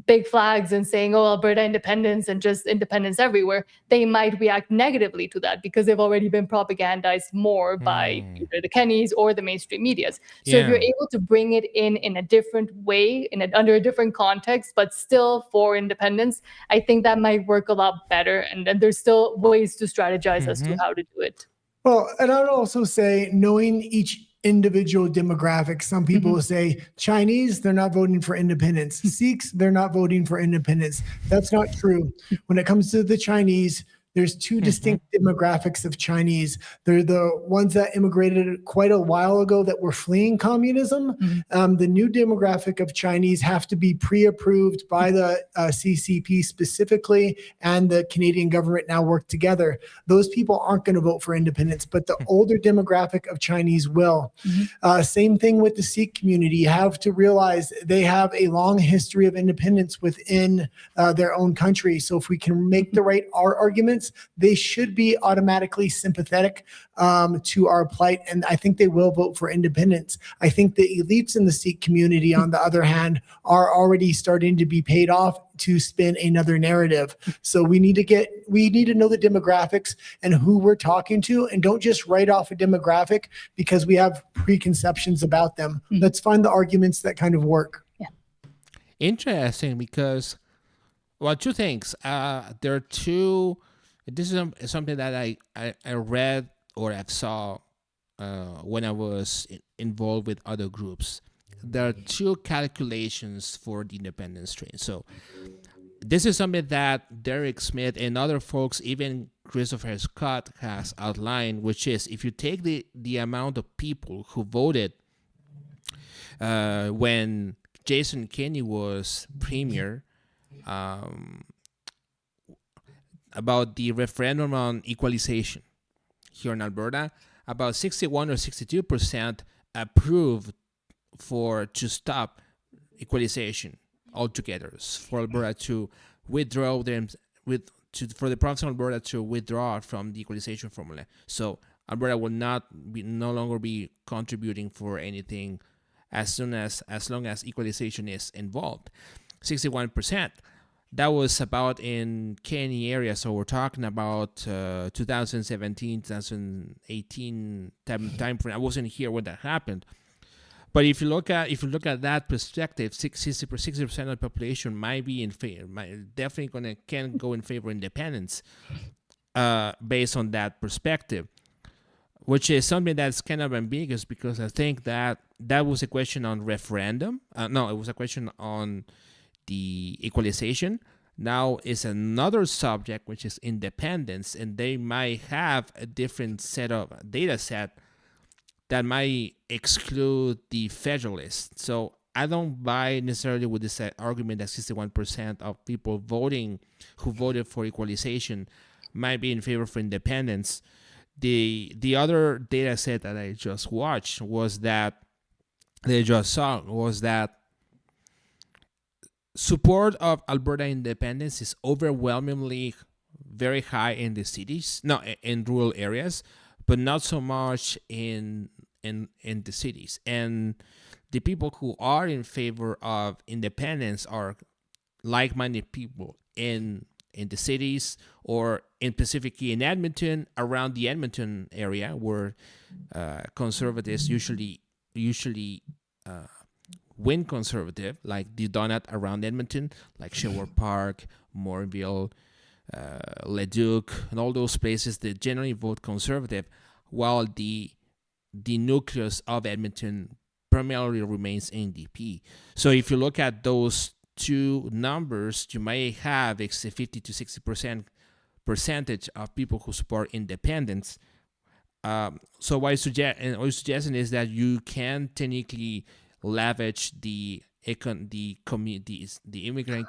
big flags and saying, oh, Alberta independence and just independence everywhere, they might react negatively to that because they've already been propagandized more by either the Kennys or the mainstream medias. So if you're able to bring it in a different way, under a different context, but still for independence, I think that might work a lot better. And then there's still ways to strategize as to how to do it. Well, and I would also say knowing each individual demographic. Some people will say Chinese, they're not voting for independence. Sikhs, they're not voting for independence. That's not true. When it comes to the Chinese, there's two distinct demographics of Chinese. They're the ones that immigrated quite a while ago that were fleeing communism. The new demographic of Chinese have to be pre-approved by the CCP specifically, and the Canadian government now work together. Those people aren't going to vote for independence, but the older demographic of Chinese will. Same thing with the Sikh community. You have to realize they have a long history of independence within their own country. So if we can make the right arguments, they should be automatically sympathetic to our plight, and I think they will vote for independence. I think the elites in the Sikh community, on the other hand, are already starting to be paid off to spin another narrative. So we need to know the demographics and who we're talking to, and don't just write off a demographic because we have preconceptions about them. Let's find the arguments that kind of work. Interesting, because, well, two things. There are two. This is something that I read or I saw when I was involved with other groups. There are two calculations for the independence train. So this is something that Derek Smith and other folks, even Christopher Scott, has outlined, which is if you take the amount of people who voted when Jason Kenney was premier, about the referendum on equalization here in Alberta, about 61 or 62% approved to stop equalization altogether, for Alberta to withdraw for the province of Alberta to withdraw from the equalization formula. So Alberta will no longer be contributing for anything as long as equalization is involved. 61%. That was about in Kenney area, so we're talking about 2017, 2018 time frame. I wasn't here when that happened, but if you look at that perspective, 60% of the population might be in favor, definitely can go in favor of independence, based on that perspective, which is something that's kind of ambiguous, because I think that was a question on referendum. No, it was a question on the equalization. Now is another subject, which is independence, and they might have a different set of data set that might exclude the federalists. So I don't buy necessarily with this argument that 61% of people who voted for equalization might be in favor for independence. The other data set that I just watched was that support of Alberta independence is overwhelmingly very high in the cities, no, in rural areas, but not so much in the cities. And the people who are in favor of independence are like-minded people in the cities, or specifically in Edmonton, around the Edmonton area, where conservatives usually win conservative, like the donut around Edmonton, like Sherwood Park, Moreville, Leduc, and all those places that generally vote conservative, while the nucleus of Edmonton primarily remains NDP. So if you look at those two numbers, you may have a 50 to 60% percentage of people who support independence. So what I'm suggesting is that you can technically leverage the immigrant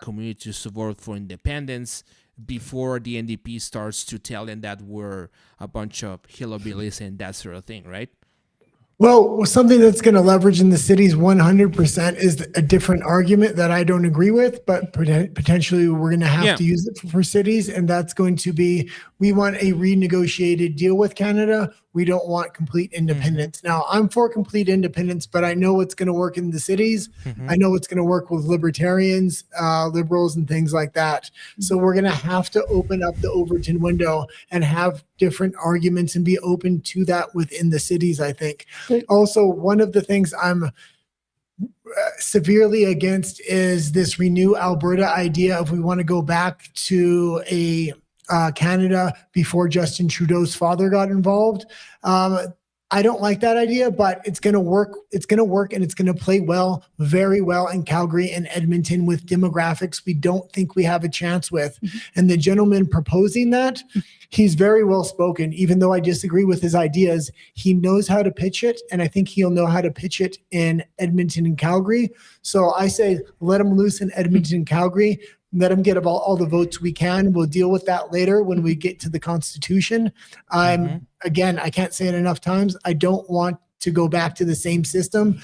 community to support for independence before the NDP starts to tell them that we're a bunch of hillbillies and that sort of thing, right? Well, something that's going to leverage in the cities 100% is a different argument that I don't agree with, but potentially we're going to have to use it for cities. And that's going to be, we want a renegotiated deal with Canada. We don't want complete independence. Now, I'm for complete independence, but I know what's going to work in the cities. I know what's going to work with libertarians, liberals, and things like that. So we're going to have to open up the Overton window and have different arguments and be open to that within the cities, I think. Also, one of the things I'm severely against is this Renew Alberta idea if we want to go back to a Canada before Justin Trudeau's father got involved. I don't like that idea, but it's going to work. It's going to work, and it's going to play well, very well in Calgary and Edmonton with demographics we don't think we have a chance with. And the gentleman proposing that, he's very well spoken. Even though I disagree with his ideas, he knows how to pitch it, and I think he'll know how to pitch it in Edmonton and Calgary. So I say let him loose in Edmonton and Calgary. Let them get about all the votes we can. We'll deal with that later when we get to the Constitution. Again, I can't say it enough times. I don't want to go back to the same system,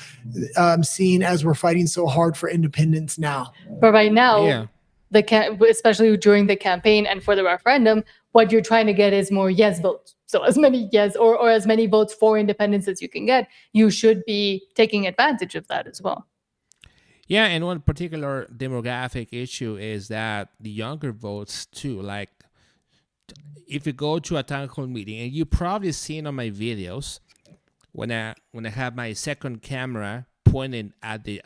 seeing as we're fighting so hard for independence now. But right now, especially during the campaign and for the referendum, what you're trying to get is more yes votes. So as many yes or as many votes for independence as you can get, you should be taking advantage of that as well. Yeah, and one particular demographic issue is that the younger votes too. Like, if you go to a town hall meeting, and you've probably seen on my videos, when I have my second camera pointed at the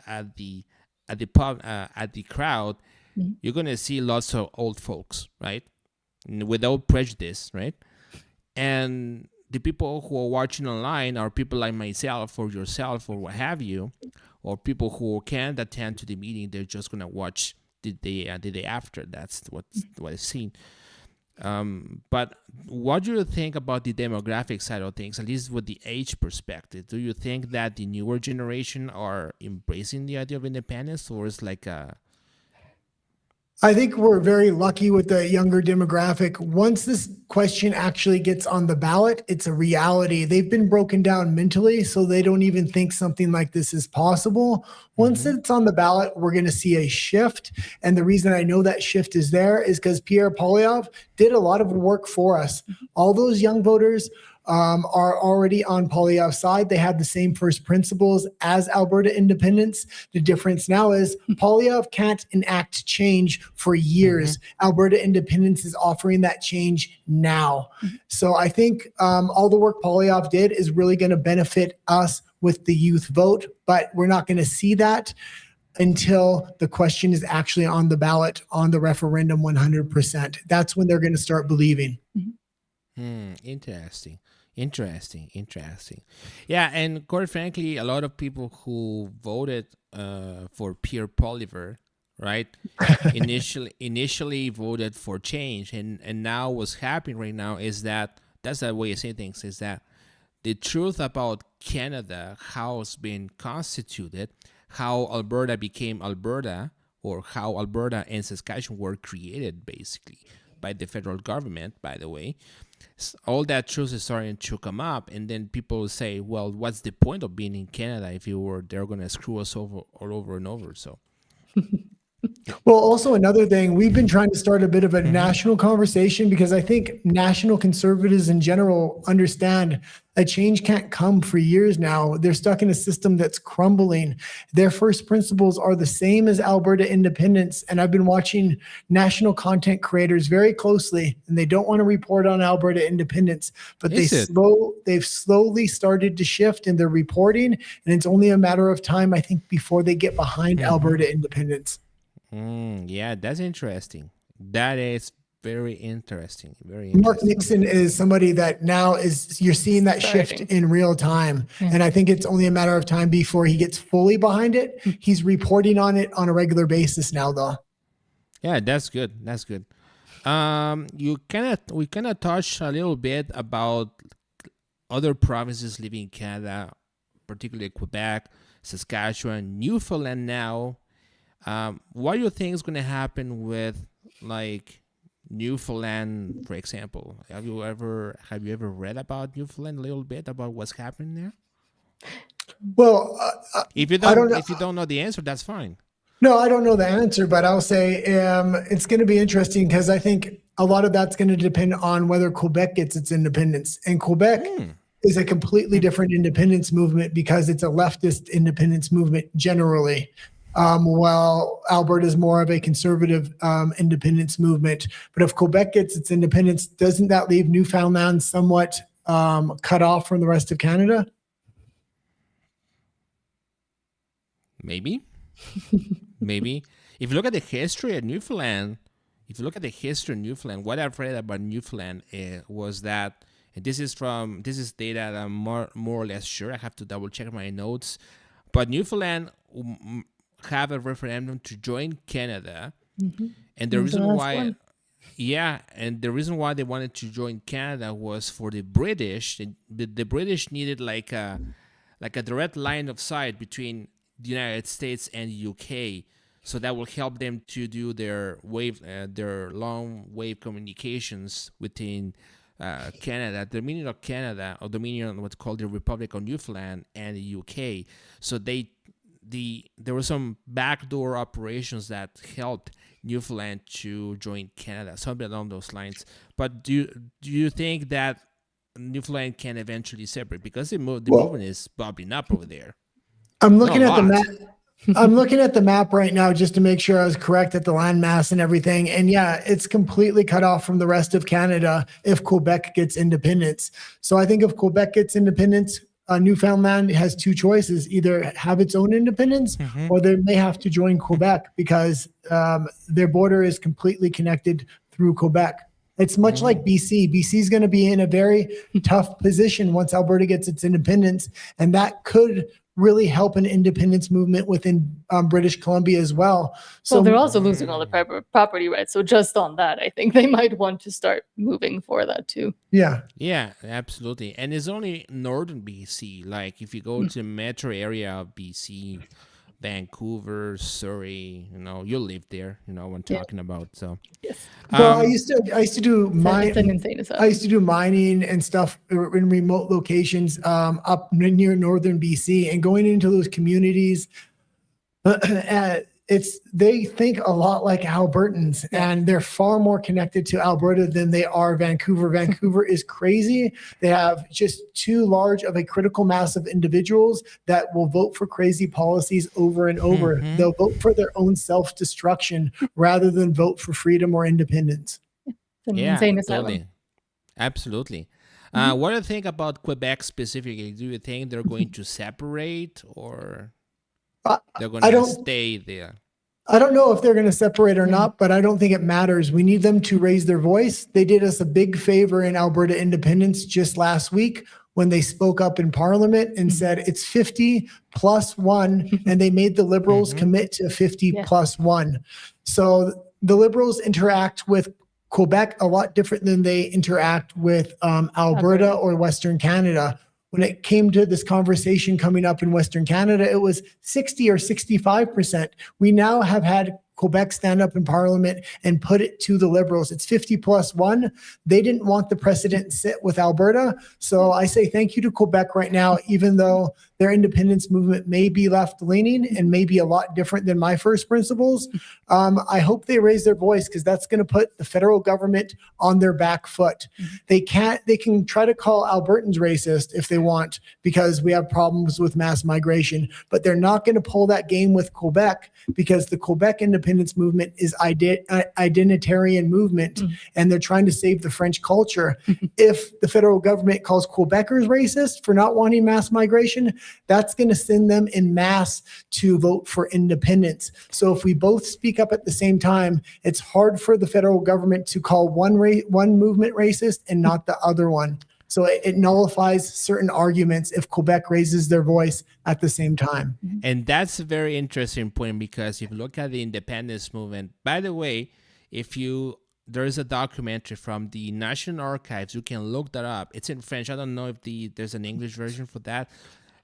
crowd, you're gonna see lots of old folks, right? Without prejudice, right? And the people who are watching online are people like myself or yourself or what have you, or people who can't attend to the meeting. They're just gonna watch the day after. That's what I've seen. But what do you think about the demographic side of things, at least with the age perspective? Do you think that the newer generation are embracing the idea of independence, or is like a... I think we're very lucky with the younger demographic. Once this question actually gets on the ballot, it's a reality. They've been broken down mentally, so they don't even think something like this is possible. Once it's on the ballot, we're going to see a shift. And the reason I know that shift is there is because Pierre Poilievre did a lot of work for us. All those young voters are already on Poilievre's side. They have the same first principles as Alberta Independence. The difference now is Poilievre can't enact change for years. Alberta Independence is offering that change now. So I think all the work Poilievre did is really going to benefit us with the youth vote, but we're not going to see that until the question is actually on the ballot, on the referendum 100%. That's when they're going to start believing. Interesting. Yeah, and quite frankly, a lot of people who voted for Pierre Poilievre, right, initially voted for change, and now what's happening right now is that's the way I say things, is that the truth about Canada, how it's been constituted, how Alberta became Alberta, or how Alberta and Saskatchewan were created, basically. by the federal government, by the way. All that truth is starting to come up, and then people will say, well, what's the point of being in Canada if they're going to screw us over all over and over? So well, also another thing, we've been trying to start a bit of a national conversation, because I think national conservatives in general understand a change can't come for years now. They're stuck in a system that's crumbling. Their first principles are the same as Alberta Independence. And I've been watching national content creators very closely, and they don't want to report on Alberta Independence, but they've slowly started to shift in their reporting. And it's only a matter of time, I think, before they get behind Alberta Independence. Yeah, that's interesting. That is very interesting. Very Mark interesting. Nixon is somebody that now you're seeing that shift in real time. And I think it's only a matter of time before he gets fully behind it. He's reporting on it on a regular basis now, though. Yeah, that's good. That's good. We kind of touched a little bit about other provinces living in Canada, particularly Quebec, Saskatchewan, Newfoundland now. What do you think is going to happen with like Newfoundland, for example? Have you ever read about Newfoundland a little bit, about what's happening there? Well, if you don't know the answer, that's fine. No, I don't know the answer, but I'll say it's going to be interesting, because I think a lot of that's going to depend on whether Quebec gets its independence. And Quebec is a completely different independence movement, because it's a leftist independence movement generally. While Alberta is more of a conservative independence movement. But if Quebec gets its independence, doesn't that leave Newfoundland somewhat cut off from the rest of Canada? Maybe. Maybe. If you look at the history of Newfoundland, what I've read about Newfoundland was that, and this is data that I'm more or less sure. I have to double check my notes. But Newfoundland have a referendum to join Canada, and the reason why they wanted to join Canada was for the British. The British needed like a direct line of sight between the United States and the UK, so that will help them to do their long wave communications within Canada, the Dominion of Canada, or Dominion, what's called the Republic of Newfoundland, and the UK. So there were some backdoor operations that helped Newfoundland to join Canada, something along those lines. But do you think that Newfoundland can eventually separate, because the movement is bubbling up over there? I'm looking at the map. I'm looking at the map right now just to make sure I was correct at the landmass and everything. And yeah, it's completely cut off from the rest of Canada if Quebec gets independence. So I think if Quebec gets independence, Newfoundland has two choices: either have its own independence, or they may have to join Quebec, because their border is completely connected through Quebec. It's much like BC. BC is going to be in a very tough position once Alberta gets its independence, and that could really help an independence movement within British Columbia as well. So they're also losing all the property rights. So just on that, I think they might want to start moving for that too. Yeah. Yeah, absolutely. And it's only northern BC. Like if you go to the metro area of BC, Vancouver, Surrey, you live there, what I'm talking about. So yes. Well, I used to do I used to do mining and stuff in remote locations up near northern BC, and going into those communities, they think a lot like Albertans, and they're far more connected to Alberta than they are Vancouver. Vancouver is crazy. They have just too large of a critical mass of individuals that will vote for crazy policies over and over. They'll vote for their own self-destruction rather than vote for freedom or independence. Insane asylum. Totally. Absolutely. What do you think about Quebec specifically? Do you think they're going to separate, or they're going to stay there? I don't know if they're going to separate or not, but I don't think it matters. We need them to raise their voice. They did us a big favor in Alberta Independence just last week when they spoke up in Parliament and said it's 50 plus 1, and they made the Liberals commit to 50 plus 1. So the Liberals interact with Quebec a lot different than they interact with Alberta or Western Canada. When it came to this conversation coming up in Western Canada, it was 60 or 65%. We now have had Quebec stand up in Parliament and put it to the Liberals. It's 50+1. They didn't want the precedent sit with Alberta. So I say thank you to Quebec right now, even though their independence movement may be left-leaning and may be a lot different than my first principles. I hope they raise their voice, because that's going to put the federal government on their back foot. They can try to call Albertans racist if they want, because we have problems with mass migration, but they're not going to pull that game with Quebec, because the Quebec independence movement is identitarian movement, and they're trying to save the French culture. If the federal government calls Quebecers racist for not wanting mass migration, that's going to send them in mass to vote for independence. So if we both speak up at the same time, it's hard for the federal government to call one movement racist and not the other one. So it nullifies certain arguments if Quebec raises their voice at the same time. And that's a very interesting point, because if you look at the independence movement, by the way, there is a documentary from the National Archives. You can look that up. It's in French. I don't know if there's an English version for that.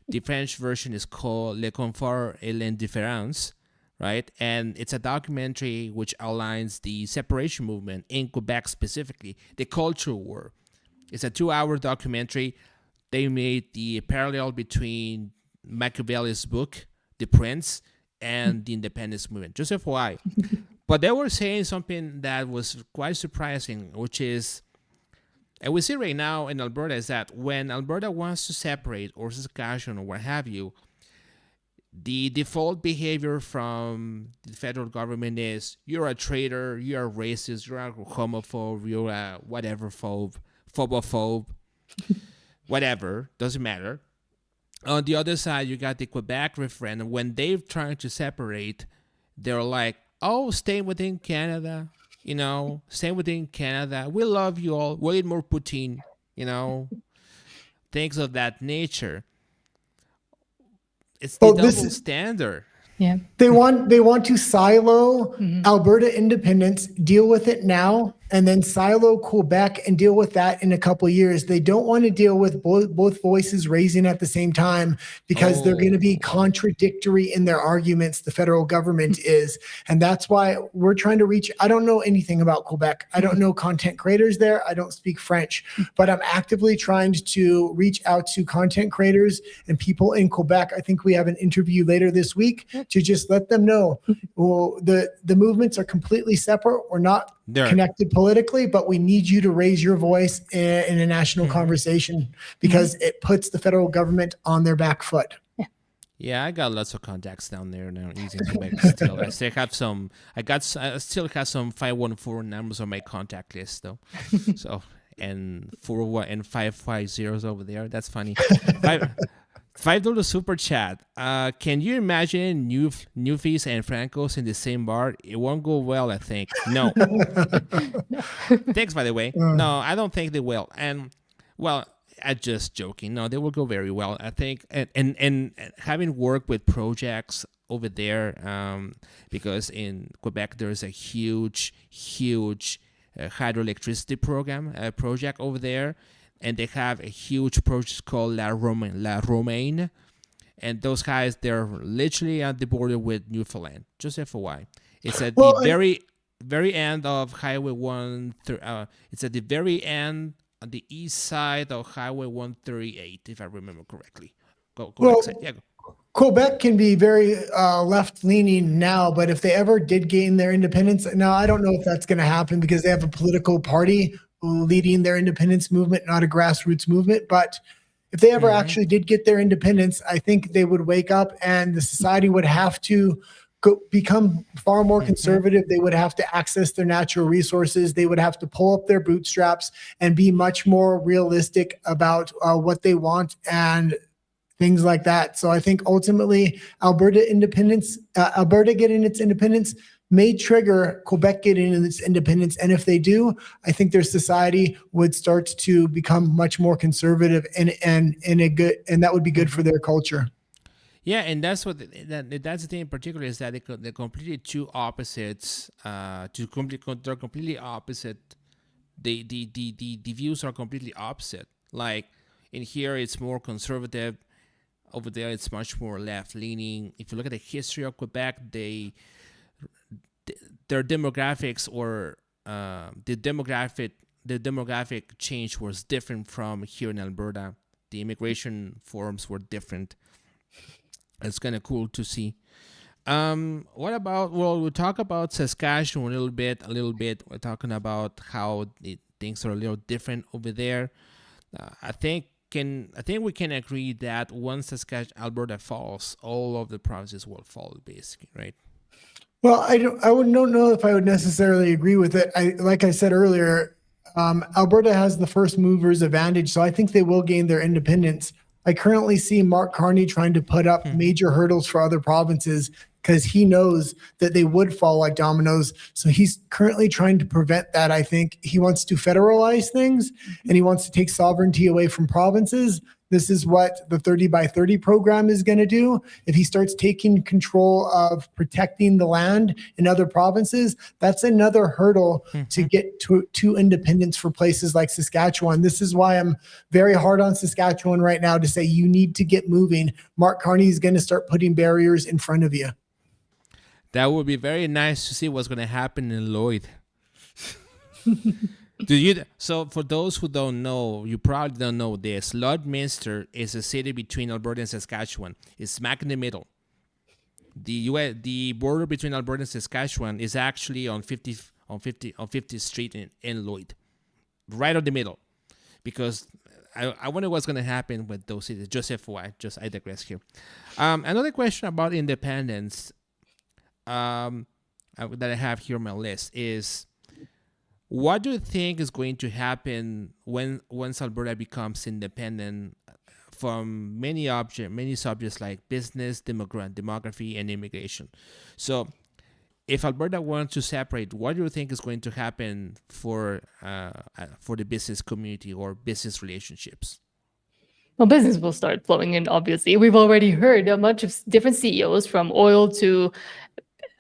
The French version is called Le Confort et l'Indifférence, right? And it's a documentary which outlines the separation movement in Quebec, specifically the culture war. It's a 2-hour documentary. They made the parallel between Machiavelli's book, The Prince, and the independence movement. Just FYI. But they were saying something that was quite surprising, which is, and we see right now in Alberta, is that when Alberta wants to separate or Saskatchewan or what have you, the default behavior from the federal government is, you're a traitor, you're a racist, you're a homophobe, you're a whatever phobophobe, whatever, doesn't matter. On the other side, you got the Quebec referendum. When they're trying to separate, they're like, oh, stay within Canada, stay within Canada. We love you all. We'll eat more poutine, things of that nature. It's the double standard. Yeah. They want to silo Alberta independence, deal with it now, and then silo Quebec and deal with that in a couple of years. They don't want to deal with both voices raising at the same time, because they're going to be contradictory in their arguments, the federal government is. And that's why we're trying to reach, I don't know anything about Quebec. I don't know content creators there. I don't speak French, but I'm actively trying to reach out to content creators and people in Quebec. I think we have an interview later this week to just let them know, well, the movements are completely separate. We're not connected politically, but we need you to raise your voice in a national conversation, because it puts the federal government on their back foot. Yeah, I got lots of contacts down there now using Quebec still. I still have some. I still have some 514 numbers on my contact list though. So and 550 over there. That's funny. $5 super chat. Can you imagine Newfies and Francos in the same bar? It won't go well, I think. No. Thanks, by the way. No, I don't think they will. And, well, I'm just joking. No, they will go very well, I think. And having worked with projects over there, because in Quebec there's a huge hydroelectricity project over there. And they have a huge project called La Romaine. And those guys, they're literally at the border with Newfoundland. Just FYI. It's at the very end of Highway 1. It's at the very end on the east side of Highway 138, if I remember correctly. Go Quebec can be very left-leaning now, but if they ever did gain their independence, now I don't know if that's going to happen, because they have a political party leading their independence movement, not a grassroots movement. But if they ever actually did get their independence, I think they would wake up, and the society would have to become far more conservative. They would have to access their natural resources. They would have to pull up their bootstraps and be much more realistic about what they want and things like that. So I think ultimately Alberta getting its independence may trigger Quebec getting its independence. And if they do, I think their society would start to become much more conservative and that would be good for their culture. Yeah, and that's that's the thing in particular, is that they're completely two opposites. They're completely opposite. The views are completely opposite. Like in here, it's more conservative. Over there, it's much more left leaning. If you look at the history of Quebec, their demographics or the demographic change was different from here in Alberta. The immigration forms were different. It's kind of cool to see. What about? Well, we'll talk about Saskatchewan a little bit. We're talking about how things are a little different over there. I think we can agree that once Alberta falls, all of the provinces will fall, basically, right? Well, I don't know if I would necessarily agree with it. Like I said earlier, Alberta has the first movers advantage, so I think they will gain their independence. I currently see Mark Carney trying to put up major hurdles for other provinces because he knows that they would fall like dominoes. So he's currently trying to prevent that. I think he wants to federalize things and he wants to take sovereignty away from provinces. This is what the 30 by 30 program is going to do. If he starts taking control of protecting the land in other provinces, that's another hurdle to get to independence for places like Saskatchewan. This is why I'm very hard on Saskatchewan right now to say you need to get moving. Mark Carney is going to start putting barriers in front of you. That would be very nice to see what's going to happen in Lloyd. So for those who don't know, you probably don't know this, Lloydminster is a city between Alberta and Saskatchewan. It's smack in the middle. The border between Alberta and Saskatchewan is actually on 50th Street in Lloyd, right on the middle. Because I wonder what's going to happen with those cities. Just FYI, I digress here. Another question about independence that I have here on my list is, what do you think is going to happen once Alberta becomes independent from many subjects like business, demography, and immigration? So, if Alberta wants to separate, what do you think is going to happen for the business community or business relationships? Well, business will start flowing in, obviously. We've already heard a bunch of different CEOs, from oil to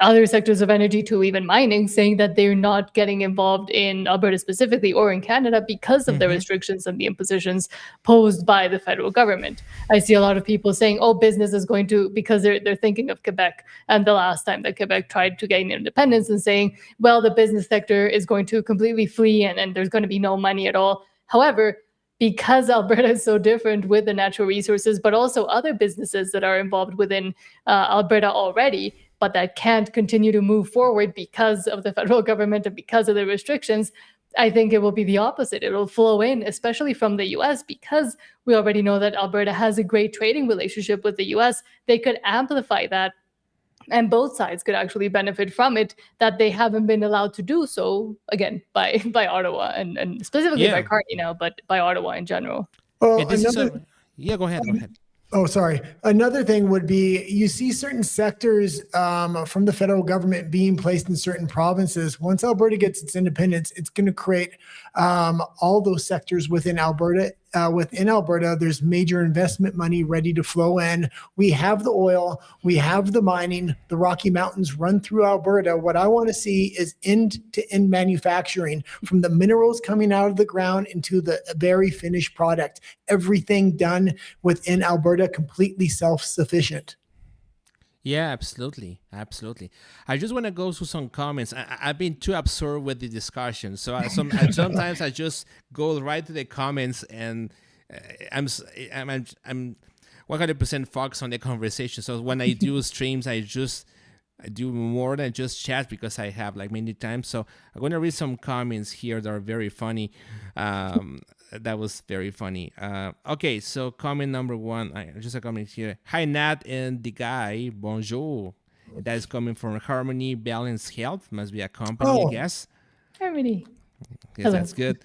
other sectors of energy to even mining, saying that they're not getting involved in Alberta specifically or in Canada because of the restrictions and the impositions posed by the federal government. I see a lot of people saying, oh, business is going to, because they're thinking of Quebec and the last time that Quebec tried to gain independence, and saying, well, the business sector is going to completely flee and there's going to be no money at all. However, because Alberta is so different with the natural resources, but also other businesses that are involved within Alberta already, but that can't continue to move forward because of the federal government and because of the restrictions, I think it will be the opposite. It will flow in, especially from the US, because we already know that Alberta has a great trading relationship with the US. They could amplify that, and both sides could actually benefit from it, that they haven't been allowed to do so, again, by Ottawa and specifically by Carney now, but by Ottawa in general. Well, go ahead. Oh, sorry. Another thing would be, you see certain sectors from the federal government being placed in certain provinces. Once Alberta gets its independence, it's going to create all those sectors within Alberta. There's major investment money ready to flow in. We have the oil, we have the mining, the Rocky Mountains run through Alberta. What I want to see is end-to-end manufacturing, from the minerals coming out of the ground into the very finished product. Everything done within Alberta, completely self-sufficient. Yeah, absolutely. I just want to go through some comments. I've been too absorbed with the discussion, so sometimes I just go right to the comments, and I'm 100% focused on the conversation. So when I do streams, I do more than just chat, because I have like many times. So I'm going to read some comments here that are very funny. That was very funny. Okay, so comment number one. Just a comment here. Hi, Nat and the Guy. Bonjour. That is coming from Harmony Balance Health. Must be a company, I guess. Harmony. Yes, that's good.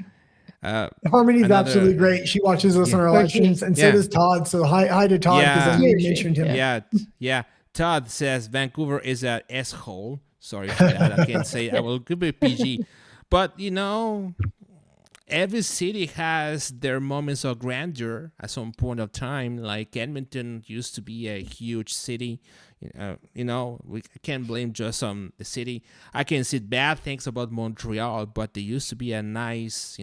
Harmony is absolutely great. She watches us on our live streams, and so does Todd. So hi to Todd, because I mentioned him. Yeah. Todd says Vancouver is an S-hole. Sorry for that. I can't say. I will give it PG. But, every city has their moments of grandeur at some point of time. Like Edmonton used to be a huge city. We can't blame just on the city. I can say bad things about Montreal, but they used to be a nice,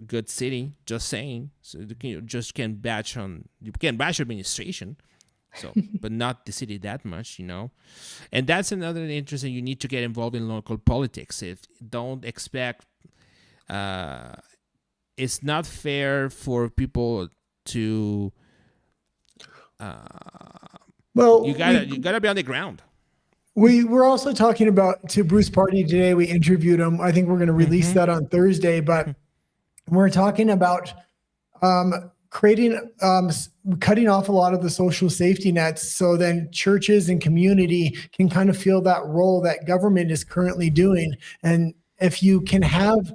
good city. Just saying. So you can't bash administration. So, but not the city that much, And that's another interesting. You need to get involved in local politics. If don't expect, it's not fair for people to. Well, you gotta be on the ground. We were also talking about to Bruce Party today. We interviewed him. I think we're going to release that on Thursday, but we're talking about cutting off a lot of the social safety nets, so then churches and community can kind of fill that role that government is currently doing. And if you can have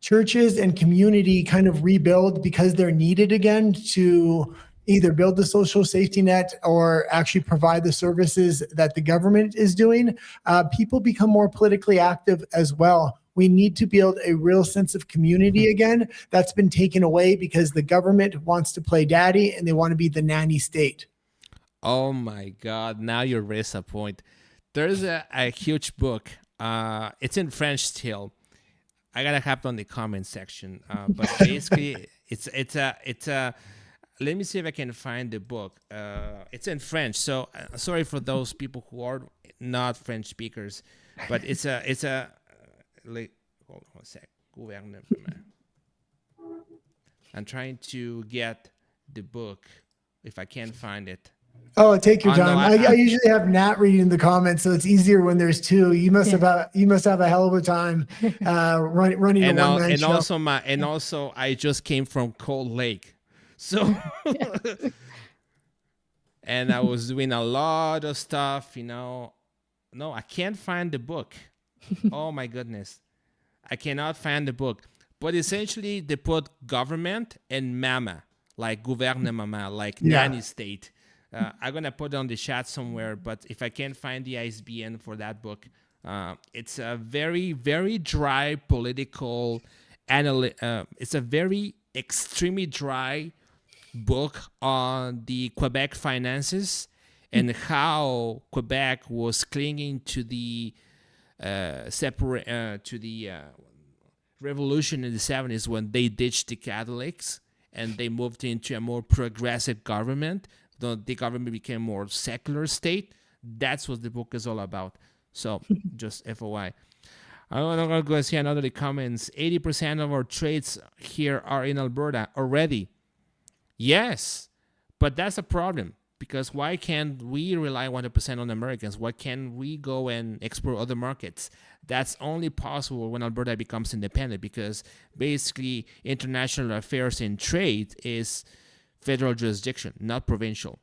churches and community kind of rebuild because they're needed again to either build the social safety net or actually provide the services that the government is doing, people become more politically active as well. We need to build a real sense of community again. That's been taken away because the government wants to play daddy and they want to be the nanny state. Oh my God, now you raise a point. There's a huge book. It's in French still. I gotta have it on the comment section. But basically, it's a. Let me see if I can find the book. It's in French, so sorry for those people who are not French speakers. But it's a. Hold on a sec. Gouvernement. I'm trying to get the book if I can't find it. Oh, take your time. I usually have Nat reading the comments, so it's easier when there's two. You must have a hell of a time running a one-man show. Also, I just came from Cold Lake. So, and I was doing a lot of stuff, No, I can't find the book. Oh my goodness. I cannot find the book. But essentially, they put government and mama, like gouvernement, like nanny state. I'm going to put it on the chat somewhere, but if I can't find the ISBN for that book, it's a very, very dry political it's a very extremely dry book on the Quebec finances and how Quebec was clinging to the revolution in the 70s when they ditched the Catholics and they moved into a more progressive government. The government became more secular state. That's what the book is all about. So just FYI. I'm going to go see another of the comments. 80% of our trades here are in Alberta already. Yes, but that's a problem because why can't we rely 100% on Americans? Why can't we go and explore other markets? That's only possible when Alberta becomes independent because basically international affairs and trade is federal jurisdiction, not provincial.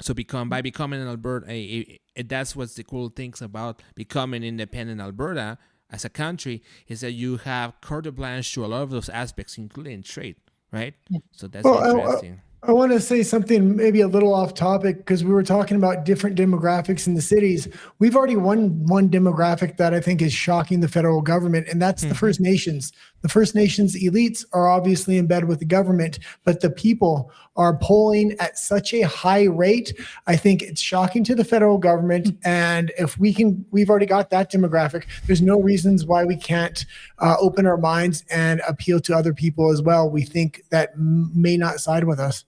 So by becoming an Alberta, that's what's the cool things about becoming independent Alberta as a country is that you have carte blanche to a lot of those aspects, including trade. Right? Yeah. So that's interesting. I want to say something maybe a little off topic because we were talking about different demographics in the cities. We've already won one demographic that I think is shocking the federal government, and that's the First Nations. The First Nations elites are obviously in bed with the government, but the people are polling at such a high rate. I think it's shocking to the federal government. And if we've already got that demographic, there's no reasons why we can't open our minds and appeal to other people as well. We think that may not side with us.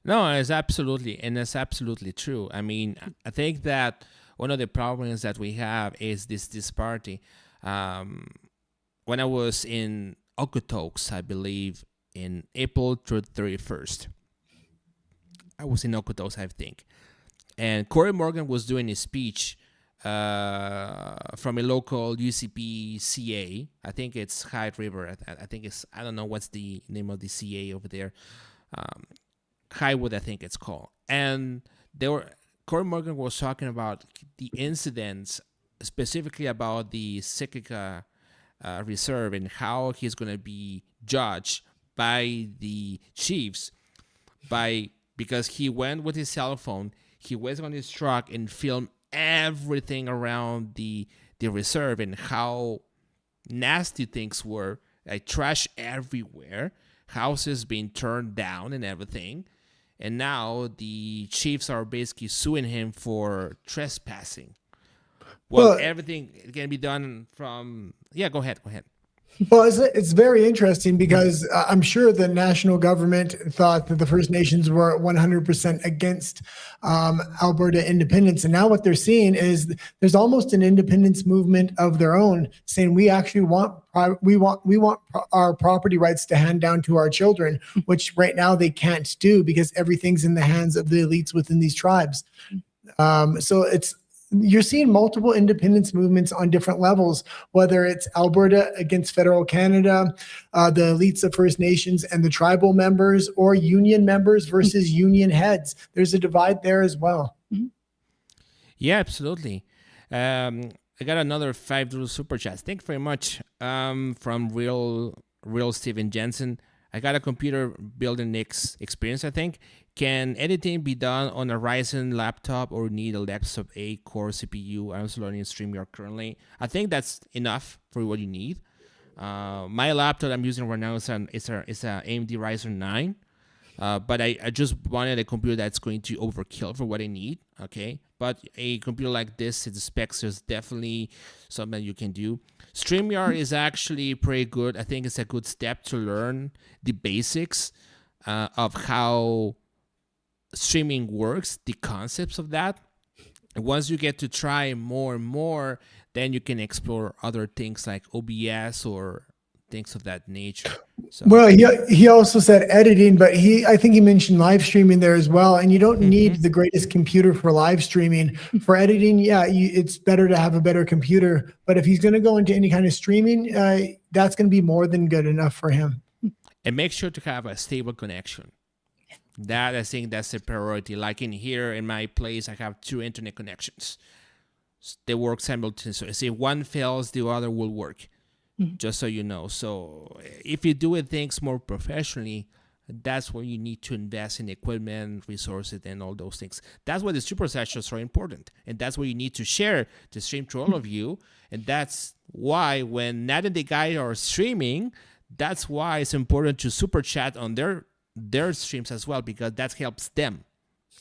No, it's absolutely true. I mean, I think that one of the problems that we have is this disparity. When I was in Okotoks, I believe, in April 31st, I was in Okotoks, I think, and Corey Morgan was doing a speech from a local UCP CA. I think it's Hyde River. I think I don't know what's the name of the CA over there. Highwood, I think it's called. And Corey Morgan was talking about the incidents, specifically about the Siksika Reserve and how he's going to be judged by the chiefs because he went with his cell phone, he was on his truck and filmed everything around the reserve and how nasty things were, like trash everywhere, houses being turned down and everything. And now the chiefs are basically suing him for trespassing. Well, everything can be done from... Yeah, go ahead. Well, it's very interesting because I'm sure the national government thought that the First Nations were 100% against Alberta independence, and now what they're seeing is there's almost an independence movement of their own, saying we actually want our property rights to hand down to our children, which right now they can't do because everything's in the hands of the elites within these tribes. So you're seeing multiple independence movements on different levels, whether it's Alberta against federal Canada, the elites of First Nations and the tribal members, or union members versus union heads. There's a divide there as well. Yeah, absolutely. I got another $5 super chat. Thank you very much. From real Steven Jensen. I got a computer building next experience, I think. Can editing be done on a Ryzen laptop or need a laptop 8-core CPU? I'm also learning StreamYard currently. I think that's enough for what you need. My laptop I'm using right now is a AMD Ryzen 9. But I just wanted a computer that's going to overkill for what I need, okay? But a computer like this, the specs is definitely something you can do. StreamYard is actually pretty good. I think it's a good step to learn the basics of how streaming works, the concepts of that. And once you get to try more and more, then you can explore other things like OBS or things of that nature. So. Well, he also said editing, but I think he mentioned live streaming there as well. And you don't need the greatest computer for live streaming. For editing, it's better to have a better computer. But if he's going to go into any kind of streaming, that's going to be more than good enough for him. And make sure to have a stable connection. That I think that's a priority. Like in here in my place, I have 2 internet connections. They work simultaneously. So if one fails, the other will work. Just so you know. So if you do things more professionally, that's where you need to invest in equipment, resources, and all those things. That's why the super sessions are important. And that's what you need to share the stream to all of you. And that's why when Nat and the Guy are streaming, that's why it's important to super chat on their streams as well, because that helps them.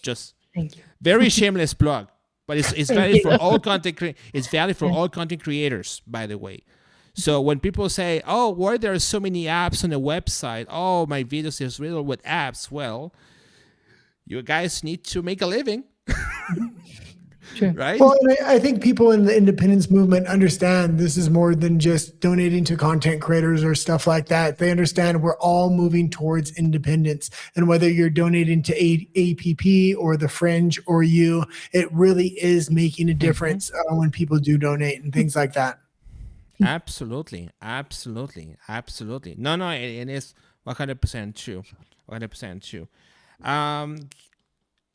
Just Thank you. Very shameless plug. But it's valid for all content it's valid for all content creators, by the way. So when people say, oh, why there are so many apps on the website? Oh, my videos is riddled with apps. Well, you guys need to make a living. Sure. Right? Well, and I think people in the independence movement understand this is more than just donating to content creators or stuff like that. They understand we're all moving towards independence. And whether you're donating to APP or the Fringe or you, it really is making a difference when people do donate and things like that. Absolutely. No, it is 100% true. 100% true.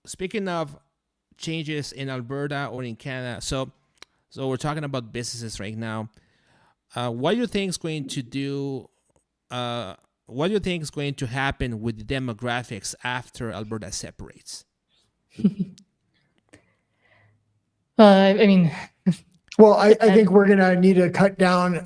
Speaking of changes in Alberta or in Canada, so we're talking about businesses right now. What do you think is going to do? What do you think is going to happen with the demographics after Alberta separates? I mean. Well, I think we're going to need to cut down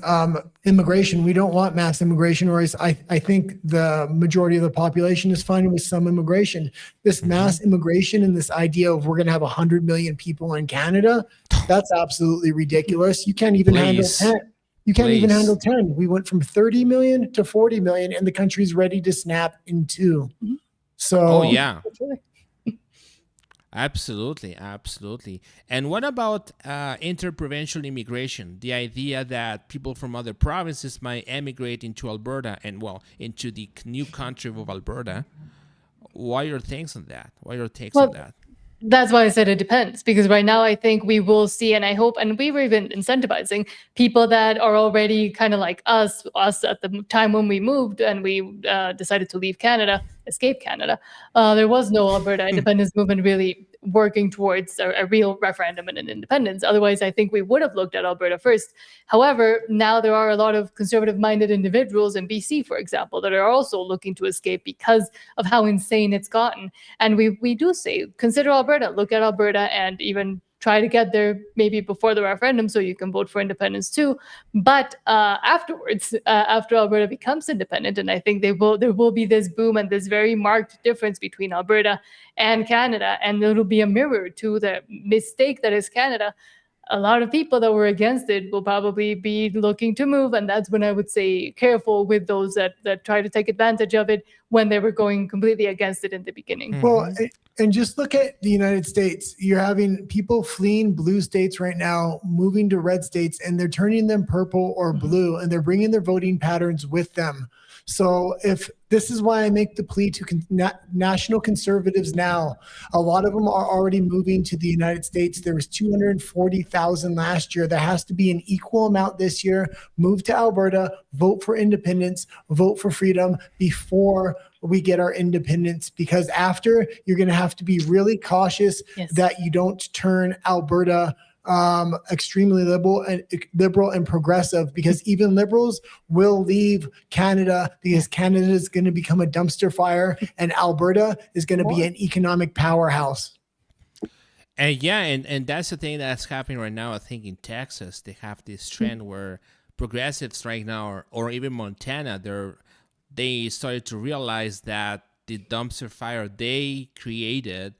immigration. We don't want mass immigration, or I think the majority of the population is fine with some immigration. This mass immigration and this idea of we're going to have 100 million people in Canada, that's absolutely ridiculous. You can't even handle 10. You can't even handle 10. We went from 30 million to 40 million, and the country's ready to snap in 2. So, oh, yeah. Absolutely. And what about interprovincial immigration? The idea that people from other provinces might emigrate into Alberta and, well, into the new country of Alberta. What are your takes on that? On that? That's why I said it depends, because right now I think we will see, and I hope, and we were even incentivizing people that are already kind of like us at the time when we moved and we decided to leave Canada, escape Canada. There was no Alberta independence movement really working towards a real referendum and an independence. Otherwise, I think we would have looked at Alberta first. However, now there are a lot of conservative-minded individuals in BC, for example, that are also looking to escape because of how insane it's gotten. And we do say, consider Alberta, look at Alberta, and even try to get there maybe before the referendum so you can vote for independence too. But afterwards, after Alberta becomes independent, and I think there will be this boom and this very marked difference between Alberta and Canada, and it'll be a mirror to the mistake that is Canada. a lot of people that were against it will probably be looking to move. And that's when I would say careful with those that try to take advantage of it when they were going completely against it in the beginning. Well, and just look at the United States. You're having people fleeing blue states right now, moving to red states, and they're turning them purple or blue, and they're bringing their voting patterns with them. So if this is why I make the plea to national conservatives now, a lot of them are already moving to the United States. There was 240,000 last year. There has to be an equal amount this year. Move to Alberta, vote for independence, vote for freedom before we get our independence, because after, you're going to have to be really cautious that you don't turn Alberta extremely liberal and progressive, because even liberals will leave Canada because Canada is going to become a dumpster fire and Alberta is going to be an economic powerhouse. And and that's the thing that's happening right now. I think in Texas they have this trend where progressives right now, or even Montana, they started to realize that the dumpster fire they created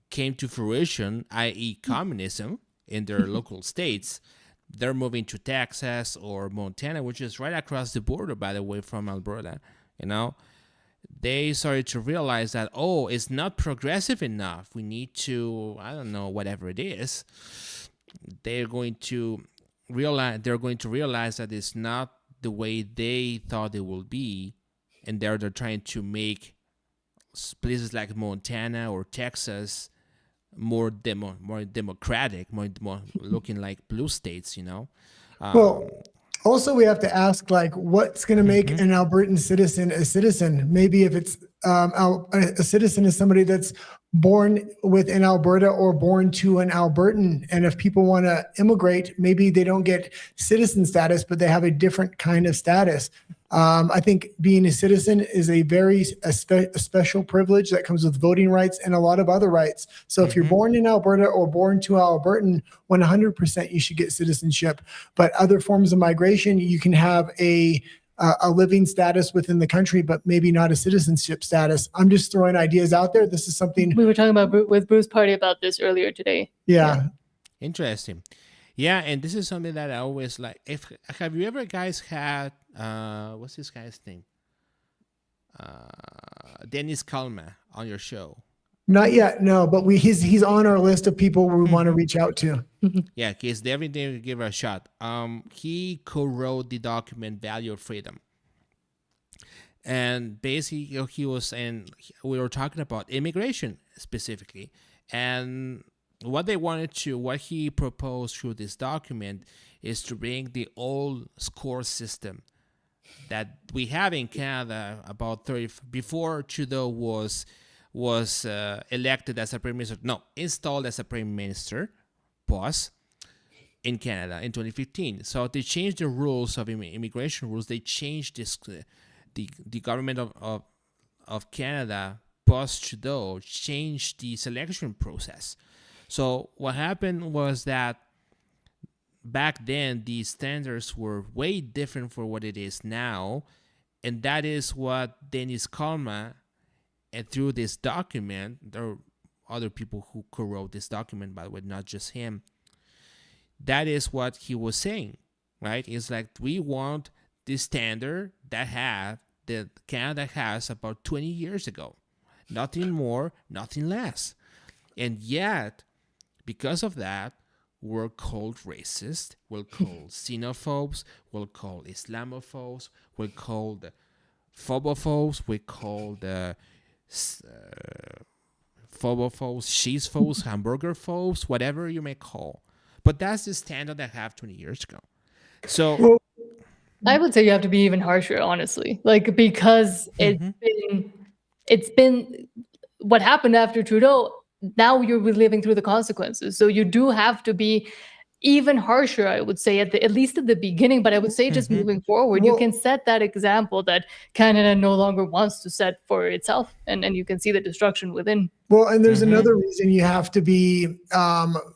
came to fruition, i.e. communism, in their local states. They're moving to Texas or Montana, which is right across the border, by the way, from Alberta. They started to realize that, it's not progressive enough. We need to, I don't know, whatever it is. They're going to realize that it's not the way they thought it will be, and they're trying to make places like Montana or Texas more democratic, more looking like blue states, Well, also we have to ask, like, what's going to make an Albertan citizen a citizen? Maybe if it's a citizen is somebody that's born within Alberta or born to an Albertan. And if people want to immigrate, maybe they don't get citizen status, but they have a different kind of status. I think being a citizen is a very special privilege that comes with voting rights and a lot of other rights. So if you're born in Alberta or born to Albertan, 100% you should get citizenship. But other forms of migration, you can have a living status within the country, but maybe not a citizenship status. I'm just throwing ideas out there. This is something we were talking about with Bruce Party about this earlier today. Yeah. Interesting. Yeah, and this is something that I always like. Have you ever guys had what's this guy's name? Dennis Kalma on your show? Not yet, no, but he's on our list of people we want to reach out to. Yeah, because definitely give it a shot. He co-wrote the document "Value of Freedom," and basically we were talking about immigration specifically, and what he proposed through this document is to bring the old score system that we have in Canada before Trudeau was elected as a prime minister. No, installed as a prime minister, boss, in Canada in 2015. So they changed the rules of immigration rules. They changed the government of Canada, boss Trudeau, changed the selection process. So what happened was that back then the standards were way different for what it is now, and that is what Dennis Kalma, and through this document, there are other people who co-wrote this document, by the way, not just him. That is what he was saying, right? It's like we want the standard that Canada has about 20 years ago. Nothing more, nothing less. And yet, because of that, we're called racist, we're called xenophobes, we're called Islamophobes, we're called phobophobes, we're called phobophobes, cheesephobes, hamburger phobes, whatever you may call. But that's the standard that I have 20 years ago. So I would say you have to be even harsher, honestly, because it's been what happened after Trudeau. Now you're living through the consequences. So you do have to be even harsher, I would say, at least at the beginning. But I would say just moving forward, you can set that example that Canada no longer wants to set for itself. And you can see the destruction within. Well, and there's another reason you have to be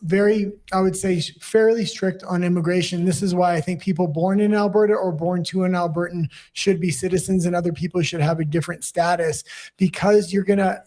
very, I would say, fairly strict on immigration. This is why I think people born in Alberta or born to an Albertan should be citizens, and other people should have a different status, because you're going to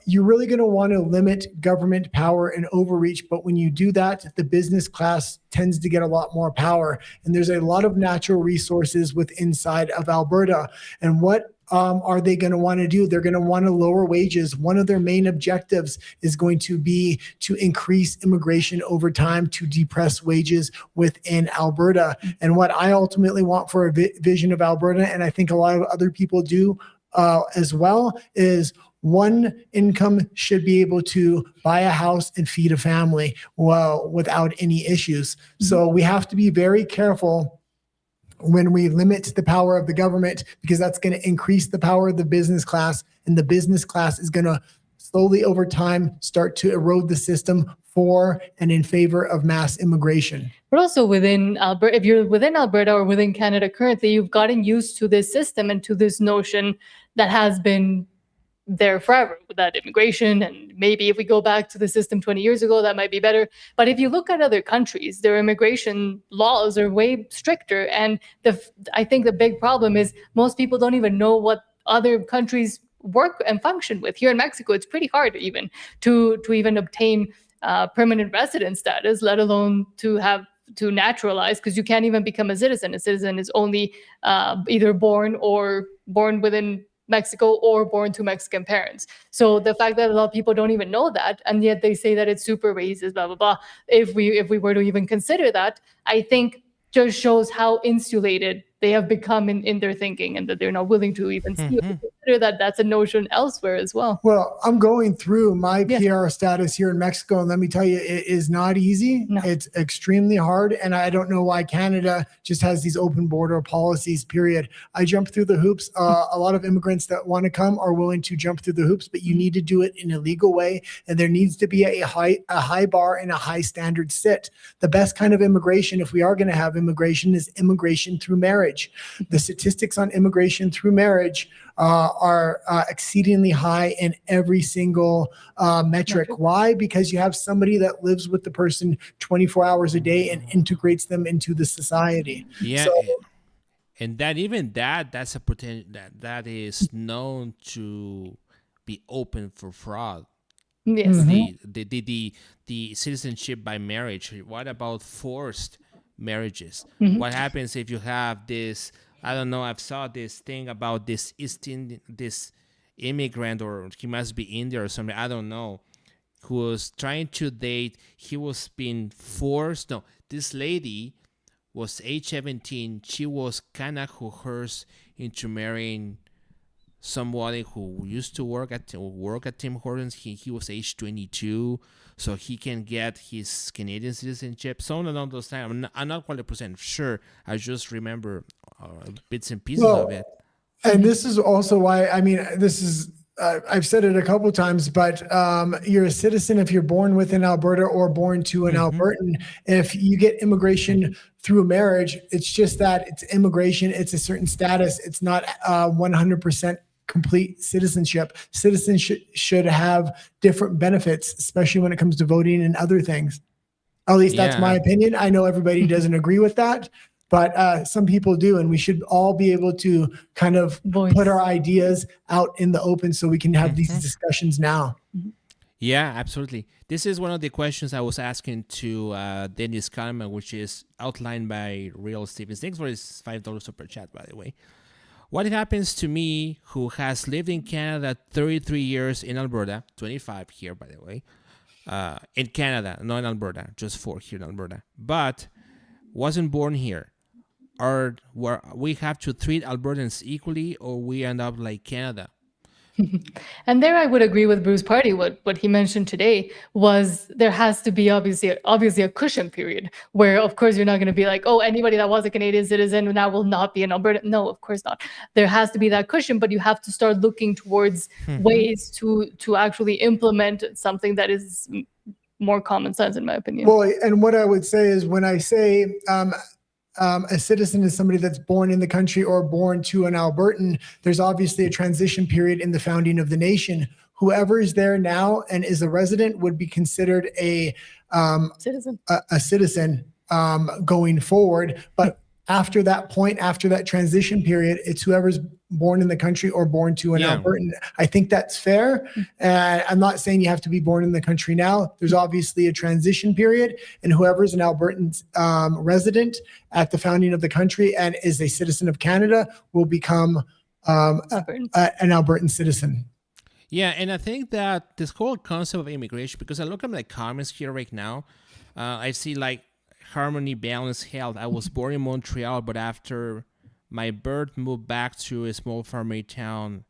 you're really going to want to limit government power and overreach. But when you do that, the business class tends to get a lot more power. And there's a lot of natural resources inside of Alberta. And what are they going to want to do? They're going to want to lower wages. One of their main objectives is going to be to increase immigration over time to depress wages within Alberta. And what I ultimately want for a vision of Alberta, and I think a lot of other people do as well, is one income should be able to buy a house and feed a family without any issues. So we have to be very careful when we limit the power of the government, because that's going to increase the power of the business class, and the business class is going to slowly over time start to erode the system for and in favor of mass immigration. But also within Alberta, if you're within Alberta or within Canada currently, you've gotten used to this system and to this notion that has been there forever with that immigration. And maybe if we go back to the system 20 years ago, that might be better. But if you look at other countries, their immigration laws are way stricter. And I think the big problem is most people don't even know what other countries work and function with. Here in Mexico, it's pretty hard even to even obtain permanent resident status, let alone to naturalize, because you can't even become a citizen. A citizen is only either born within Mexico or born to Mexican parents. So the fact that a lot of people don't even know that, and yet they say that it's super racist, blah, blah, blah. If we were to even consider that, I think just shows how insulated they have become in their thinking, and that they're not willing to even see consider that that's a notion elsewhere as well. Well, I'm going through my PR status here in Mexico, and let me tell you, it is not easy. No. It's extremely hard, and I don't know why Canada just has these open border policies, period. I jump through the hoops. A lot of immigrants that want to come are willing to jump through the hoops, but you need to do it in a legal way, and there needs to be a high bar and a high standard sit. The best kind of immigration, if we are going to have immigration, is immigration through marriage. The statistics on immigration through marriage are exceedingly high in every single metric. Why? Because you have somebody that lives with the person 24 hours a day and integrates them into the society. Yeah. And that's a potential that is known to be open for fraud. Yes. The citizenship by marriage. What about forced marriages? What happens if you have this? I don't know. I've saw this thing about this immigrant, or he must be Indian or something. I don't know. Who was trying to date? He was being forced. No, this lady was age 17. She was kind of coerced into marrying somebody who used to work at Tim Hortons. He was age 22. So he can get his Canadian citizenship. So along those times, I'm not 100% sure. I just remember bits and pieces of it. And this is also why, I mean, this is, I've said it a couple of times, but you're a citizen if you're born within Alberta or born to an Albertan. If you get immigration through marriage, it's just that it's immigration. It's a certain status. It's not 100% complete citizenship. Citizens should have different benefits, especially when it comes to voting and other things. At least that's my opinion. I know everybody doesn't agree with that, but some people do, and we should all be able to kind of put our ideas out in the open so we can have these discussions now. Yeah, absolutely. This is one of the questions I was asking to Dennis Kahneman, which is outlined by Real Stevens. Thanks for his $5 super chat, by the way. What happens to me, who has lived in Canada 33 years, in Alberta, 25 here, by the way, in Canada, not in Alberta, just 4 here in Alberta, but wasn't born here? We have to treat Albertans equally, or we end up like Canada? And there I would agree with Bruce Party. What he mentioned today was there has to be obviously a cushion period where, of course, you're not going to be like, oh, anybody that was a Canadian citizen now will not be in Alberta. No, of course not. There has to be that cushion, but you have to start looking towards ways to actually implement something that is more common sense, in my opinion. Well, and what I would say is, when I say a citizen is somebody that's born in the country or born to an Albertan, there's obviously a transition period in the founding of the nation. Whoever is there now and is a resident would be considered a citizen going forward. But after that point, after that transition period, it's whoever's born in the country or born to an Albertan. I think that's fair. I'm not saying you have to be born in the country now. There's obviously a transition period, and whoever's an Albertan resident at the founding of the country and is a citizen of Canada will become an Albertan citizen. Yeah, and I think that this whole concept of immigration, because I look at my comments here right now, I see like harmony, balance, health. I was born in Montreal, but after my birth, moved back to a small farming town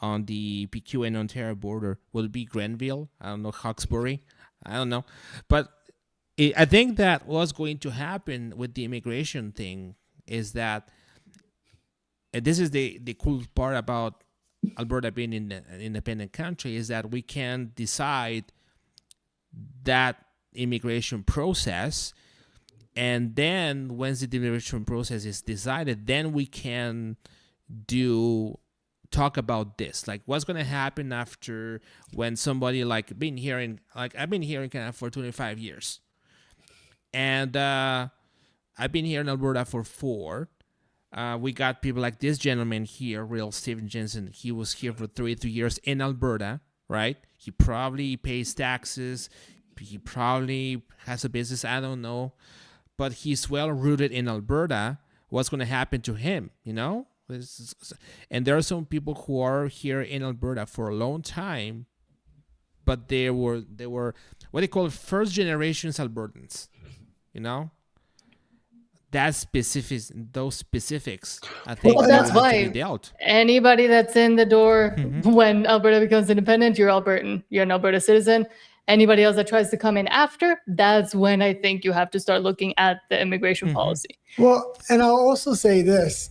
on the PQ and Ontario border. Will it be Grenville? I don't know, Hawkesbury? I don't know. But I think that what's going to happen with the immigration thing is that, and this is the cool part about Alberta being in an independent country, is that we can decide that immigration process, and then once the immigration process is decided, then we can talk about this, like what's going to happen after when somebody like I've been here in Canada for 25 years, and I've been here in Alberta for 4. We got people like this gentleman here, real Steven Jensen. He was here for 33 years in Alberta, right? He probably pays taxes. He probably has a business. I don't know. But he's well rooted in Alberta. What's going to happen to him, you know? And there are some people who are here in Alberta for a long time, but they were what they call first generations Albertans, you know? Those specifics, I think, well, that's why dealt. Anybody that's in the door when Alberta becomes independent, you're Albertan. You're an Alberta citizen. Anybody else that tries to come in after, that's when I think you have to start looking at the immigration policy. Well, and I'll also say this.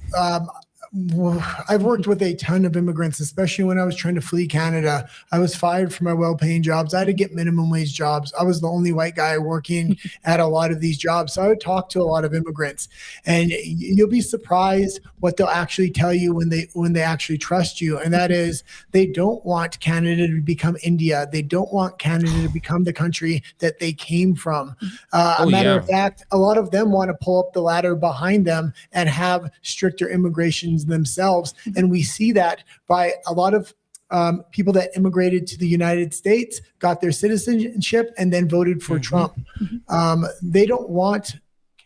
I've worked with a ton of immigrants, especially when I was trying to flee Canada. I was fired from my well-paying jobs. I had to get minimum wage jobs. I was the only white guy working at a lot of these jobs. So I would talk to a lot of immigrants, and you'll be surprised what they'll actually tell you when they actually trust you. And that is, they don't want Canada to become India. They don't want Canada to become the country that they came from. Matter of fact, a lot of them want to pull up the ladder behind them and have stricter immigration themselves. And we see that by a lot of people that immigrated to the United States, got their citizenship, and then voted for Trump. They don't want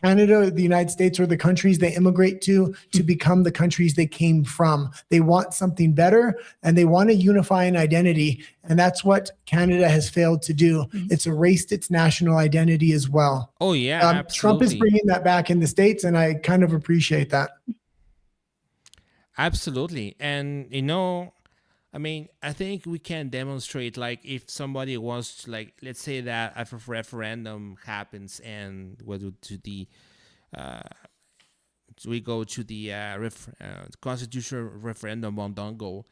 Canada, the United States, or the countries they immigrate to become the countries they came from. They want something better, and they want to unify an identity. And that's what Canada has failed to do. It's erased its national identity as well. Oh, yeah, absolutely. Trump is bringing that back in the States, and I kind of appreciate that. Absolutely. And, you know, I mean, I think we can demonstrate, like, if somebody wants to, like, let's say that if a referendum happens and we go to the constitutional referendum on Dongle,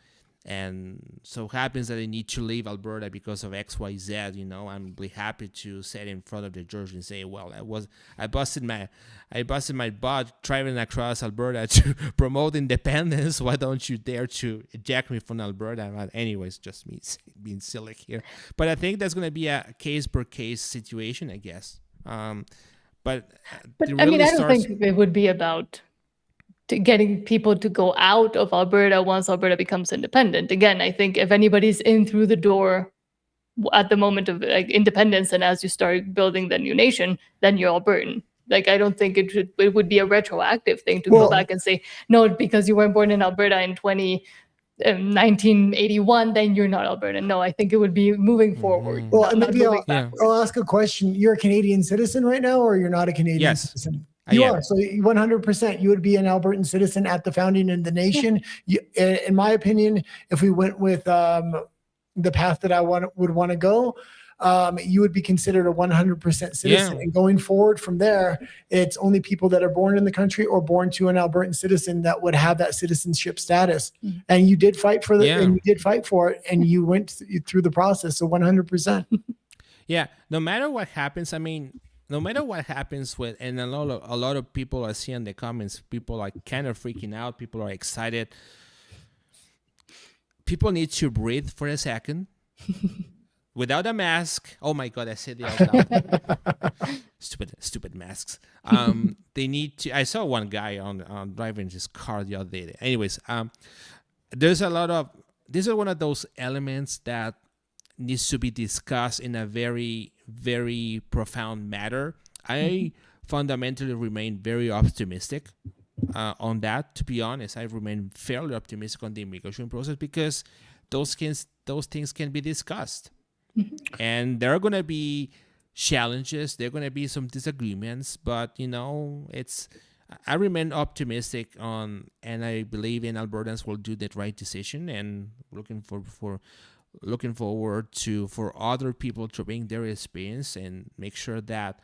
and so happens that they need to leave Alberta because of XYZ, you know, I'm really happy to sit in front of the judge and say, well, I busted my butt driving across Alberta to promote independence. Why don't you dare to eject me from Alberta? But anyways, just me being silly here. But I think that's going to be a case per case situation, I guess. But I mean, I don't think it would be about getting people to go out of Alberta once Alberta becomes independent. Again, I think if anybody's in through the door at the moment of like independence, and as you start building the new nation, then you're Albertan. Like, I don't think it would be a retroactive thing to go back and say, no, because you weren't born in Alberta in 1981, then you're not Albertan. No, I think it would be moving forward. Well, maybe I'll ask a question. You're a Canadian citizen right now, or you're not a Canadian citizen? You are. So 100%, you would be an Albertan citizen at the founding of the nation. In my opinion, if we went with the path that I would want to go, you would be considered a 100% citizen. And going forward from there, it's only people that are born in the country or born to an Albertan citizen that would have that citizenship status. And you did fight for and you did fight for it, and you went through the process. So 100%. Yeah. No matter what happens, I mean, no matter what happens with, and a lot of people I see in the comments, people are kind of freaking out. People are excited. People need to breathe for a second. without a mask. Oh my God, I said it out loud. Stupid masks. They need to. I saw one guy on driving his car the other day. Anyways, there's a lot of. This is one of those elements that needs to be discussed in a very, very profound matter. I fundamentally remain very optimistic on that. To be honest, I remain fairly optimistic on the immigration process because those things can be discussed, and there are going to be challenges. There are going to be some disagreements, but I remain optimistic on, and I believe in Albertans will do the right decision, and looking forward to for other people to bring their experience and make sure that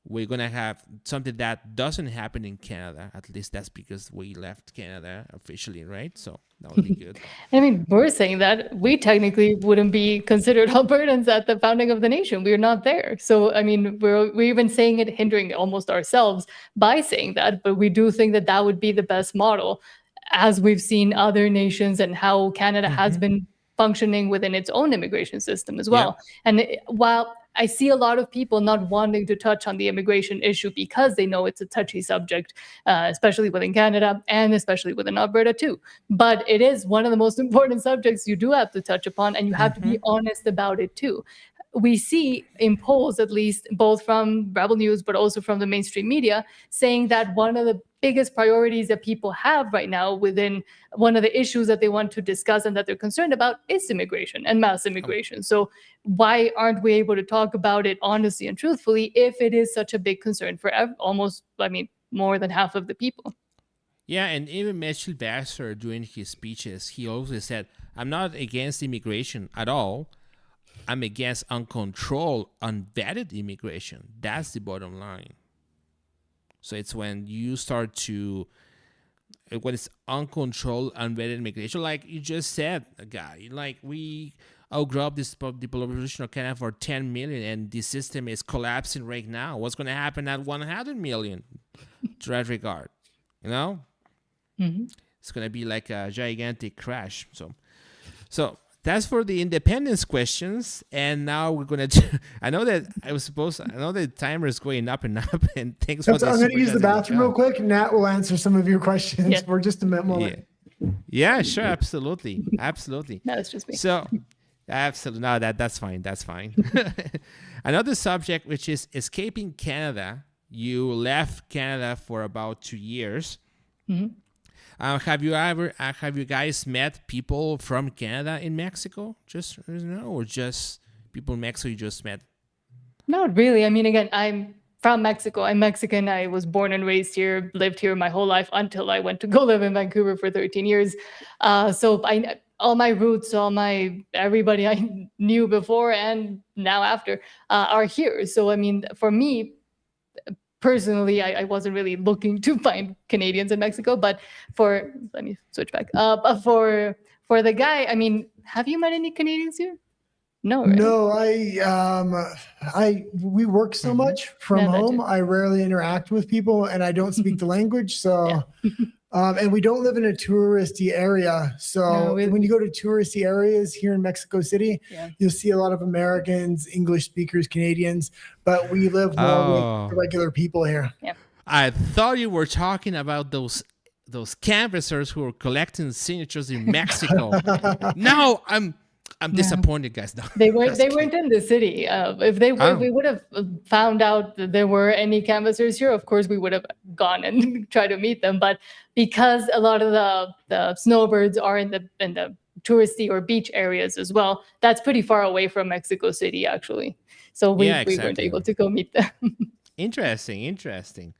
we're going to have something that doesn't happen in Canada. At least that's because we left Canada officially, right? So that would be good. I mean, we're saying that we technically wouldn't be considered Albertans at the founding of the nation. We're not there. So, I mean, we're even saying it, hindering almost ourselves by saying that. But we do think that that would be the best model, as we've seen other nations and how Canada has been functioning within its own immigration system as well. Yeah. And while I see a lot of people not wanting to touch on the immigration issue because they know it's a touchy subject, especially within Canada and especially within Alberta too. But it is one of the most important subjects you do have to touch upon, and you have to be honest about it too. We see in polls, at least both from Rebel News, but also from the mainstream media, saying that one of the biggest priorities that people have right now within one of the issues that they want to discuss and that they're concerned about is immigration and mass immigration. So why aren't we able to talk about it honestly and truthfully if it is such a big concern for more than half of the people? Yeah, and even Mitchell Baxter, during his speeches, he always said, I'm not against immigration at all. I'm against uncontrolled, unvetted immigration. That's the bottom line. So it's when you start to, when it's uncontrolled, unvetted immigration, like you just said, Guy, like we outgrew up the population of Canada for 10 million, and the system is collapsing right now. What's going to happen at 100 million to that regard? It's going to be like a gigantic crash. So that's for the independence questions, and now we're gonna. I know that the timer is going up and up, and thanks for. I'm going to use the bathroom real quick. Nat will answer some of your questions for just a moment. Yeah, sure, absolutely. No, it's just me. So, absolutely, no, that's fine. That's fine. Another subject, which is escaping Canada. You left Canada for about 2 years. Have you guys met people from Canada in Mexico? Or just people in Mexico you just met? Not really. I mean, again, I'm from Mexico. I'm Mexican. I was born and raised here, lived here my whole life until I went to go live in Vancouver for 13 years. So all my roots, everybody I knew before and now after are here. So, I mean, for me, personally, I wasn't really looking to find Canadians in Mexico, but let me switch back. For the guy, I mean, have you met any Canadians here? No, right? No, we work so much from home. I rarely interact with people, and I don't speak the language. So, and we don't live in a touristy area. So when you go to touristy areas here in Mexico City, you'll see a lot of Americans, English speakers, Canadians, but we live more with the regular people here. Yeah. I thought you were talking about those canvassers who are collecting signatures in Mexico. No, I'm disappointed, guys. No, they weren't in the city. If we would have found out that there were any canvassers here, of course we would have gone and tried to meet them. But because a lot of the snowbirds are in the touristy or beach areas as well, that's pretty far away from Mexico City, actually. So we weren't able to go meet them. Interesting.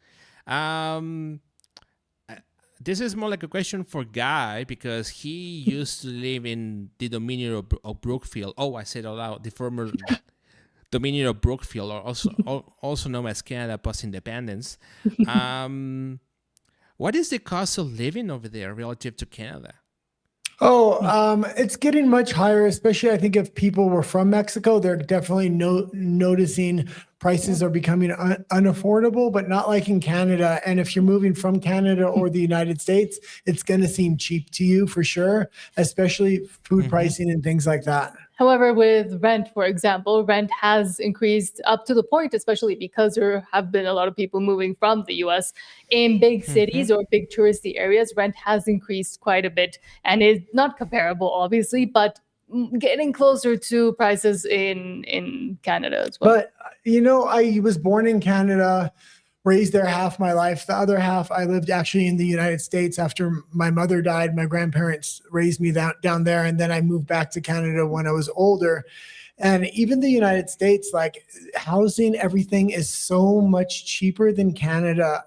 This is more like a question for Guy, because he used to live in the Dominion of Brookfield. Oh, I said it out loud. The former Dominion of Brookfield, or also known as Canada post Independence. What is the cost of living over there relative to Canada? It's getting much higher, especially I think if people were from Mexico, they're definitely noticing prices are becoming unaffordable, but not like in Canada. And if you're moving from Canada or the United States, it's going to seem cheap to you for sure, especially food pricing and things like that. However, with rent, for example, rent has increased up to the point, especially because there have been a lot of people moving from the US in big cities or big touristy areas. Rent has increased quite a bit and is not comparable, obviously, but getting closer to prices in Canada as well. But, you know, I was born in Canada, raised there half my life. The other half, I lived actually in the United States after my mother died. My grandparents raised me down there. And then I moved back to Canada when I was older. And even the United States, like housing, everything is so much cheaper than Canada.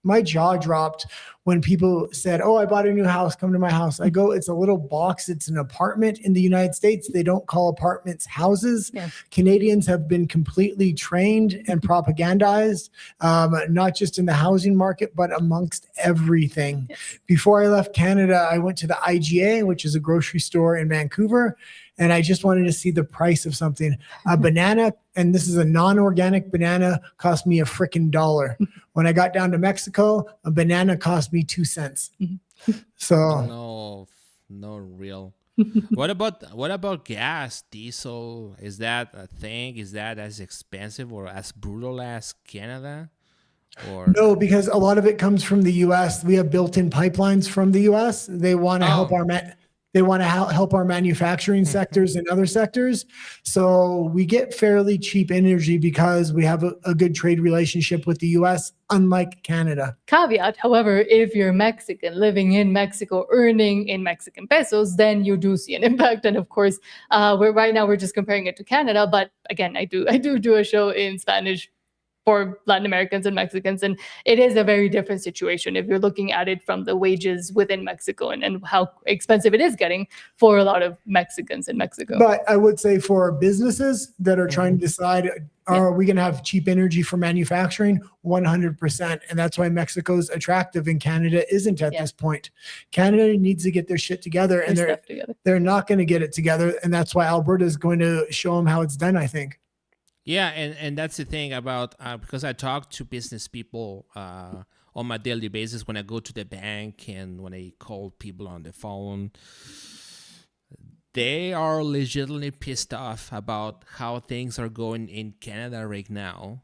My jaw dropped when people said, "Oh, I bought a new house, come to my house." I go, "It's a little box. It's an apartment." In the United States, they don't call apartments houses. Yeah. Canadians have been completely trained and propagandized, not just in the housing market, but amongst everything. Yes. Before I left Canada, I went to the IGA, which is a grocery store in Vancouver. And I just wanted to see the price of something. A banana, and this is a non-organic banana, cost me a frickin' $1. When I got down to Mexico, a banana cost me 2 cents. So no real. What about gas, diesel? Is that a thing? Is that as expensive or as brutal as Canada? Or no, because a lot of it comes from the US. We have built-in pipelines from the US. They want to help our manufacturing sectors and other sectors. So we get fairly cheap energy because we have a good trade relationship with the US, unlike Canada. Caveat, however, if you're Mexican, living in Mexico, earning in Mexican pesos, then you do see an impact. And of course, right now we're just comparing it to Canada. But again, I do a show in Spanish for Latin Americans and Mexicans. And it is a very different situation if you're looking at it from the wages within Mexico and how expensive it is getting for a lot of Mexicans in Mexico. But I would say for businesses that are trying to decide, are we going to have cheap energy for manufacturing? 100%. And that's why Mexico's attractive and Canada isn't at this point. Canada needs to get their shit together, and they're not going to get it together. And that's why Alberta is going to show them how it's done, I think. Yeah, and that's the thing about, because I talk to business people on my daily basis when I go to the bank and when I call people on the phone. They are legitimately pissed off about how things are going in Canada right now,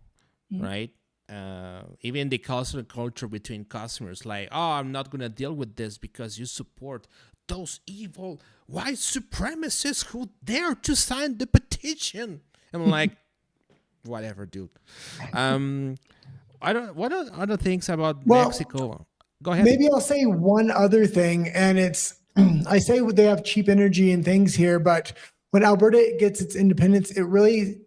right? Even the culture between customers, like, "Oh, I'm not going to deal with this because you support those evil white supremacists who dare to sign the petition." I'm like, whatever, dude. What are other things about Mexico? Go ahead. Maybe I'll say one other thing, and it's, I say they have cheap energy and things here, but when Alberta gets its independence, it really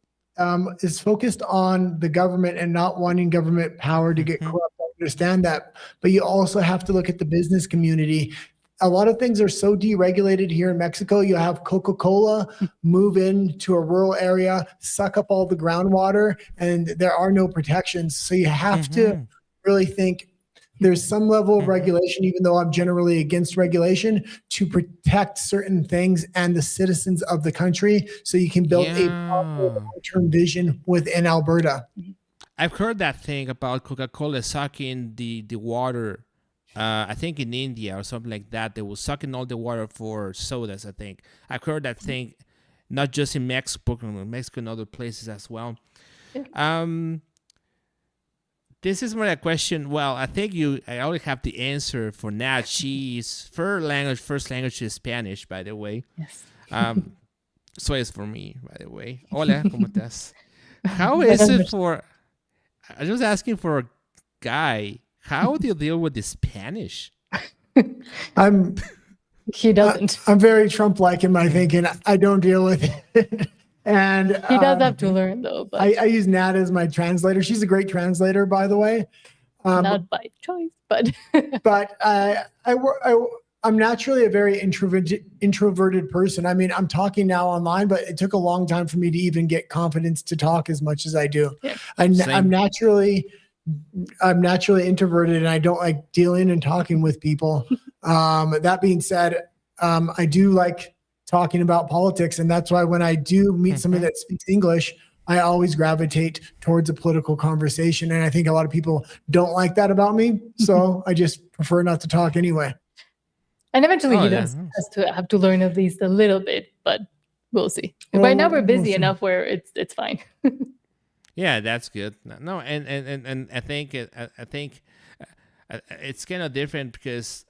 is focused on the government and not wanting government power to get corrupt. I understand that, but you also have to look at the business community. A lot of things are so deregulated here in Mexico. You have Coca-Cola move into a rural area, suck up all the groundwater, and there are no protections. So you have to really think there's some level of regulation, even though I'm generally against regulation, to protect certain things and the citizens of the country so you can build a long-term vision within Alberta. I've heard that thing about Coca-Cola sucking the water. I think in India or something like that, they were sucking all the water for sodas, I think. I've heard that thing, not just in Mexico and other places as well. This is more a question. Well, I think I already have the answer for Nat. She's first language is Spanish, by the way. Yes. So it's for me, by the way. Hola, ¿cómo estás? How is it for... I was just asking for a guy. How do you deal with the Spanish? He doesn't. I'm very Trump-like in my thinking. I don't deal with it. And he does have to learn, though. But I use Nat as my translator. She's a great translator, by the way. Not by choice, but... But I'm naturally a very introverted person. I mean, I'm talking now online, but it took a long time for me to even get confidence to talk as much as I do. Yeah. I'm naturally introverted, and I don't like dealing and talking with people. That being said, I do like talking about politics, and that's why when I do meet somebody that speaks English, I always gravitate towards a political conversation. And I think a lot of people don't like that about me, so I just prefer not to talk anyway. And eventually he does has to have to learn at least a little bit, but we'll see. Well, Right now we're we'll busy see. enough where it's fine. Yeah, that's good. No, and I think it's kind of different because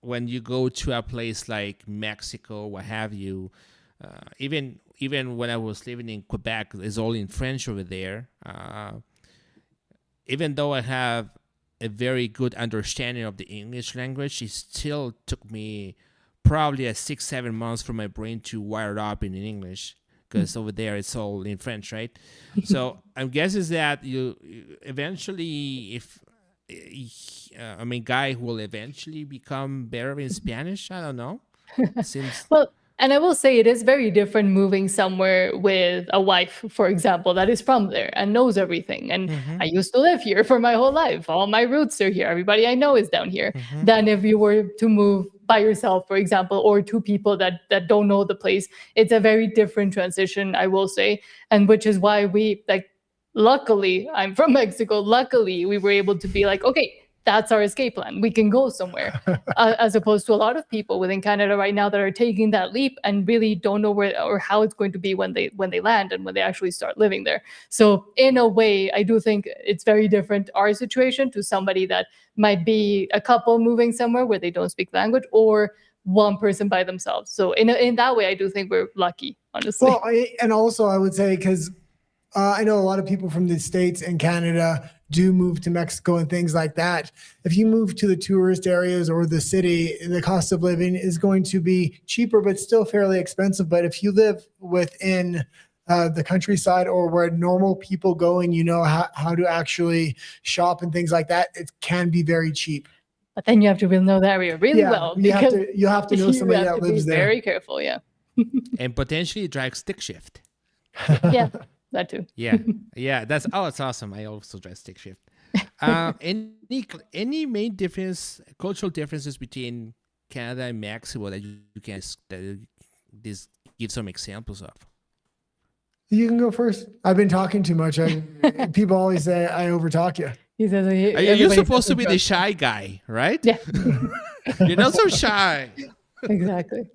when you go to a place like Mexico, what have you, even when I was living in Quebec, it's all in French over there. Even though I have a very good understanding of the English language, it still took me probably 6-7 months for my brain to wire up in English, because over there it's all in French, right? So I'm guessing that you eventually, if Guy will eventually become better in Spanish. I don't know. Seems Well, and I will say it is very different moving somewhere with a wife, for example, that is from there and knows everything. And I used to live here for my whole life. All my roots are here. Everybody I know is down here. Than if you were to move by yourself, for example, or two people that don't know the place. It's a very different transition, I will say. And which is why we, like, luckily, I'm from Mexico. Luckily, we were able to be like, okay, that's our escape plan. We can go somewhere, as opposed to a lot of people within Canada right now that are taking that leap and really don't know where or how it's going to be when they land and when they actually start living there. So in a way, I do think it's very different, our situation, to somebody that might be a couple moving somewhere where they don't speak language, or one person by themselves. So in that way, I do think we're lucky, honestly. Well, and also I would say, because I know a lot of people from the States and Canada do move to Mexico and things like that. If you move to the tourist areas or the city, the cost of living is going to be cheaper, but still fairly expensive. But if you live within the countryside, or where normal people go and you know how to actually shop and things like that, it can be very cheap. But then you have to really know the area really well. You have to know somebody that lives there. Very careful, yeah. and potentially drive stick shift. Yeah, that too. Yeah, that's awesome. I also drive stick shift. Any main cultural differences between Canada and Mexico that you can give some examples of? You can go first. I've been talking too much. People always say I overtalk you. He says, you're supposed to be the shy guy, right? Yeah. You're not so shy. Exactly.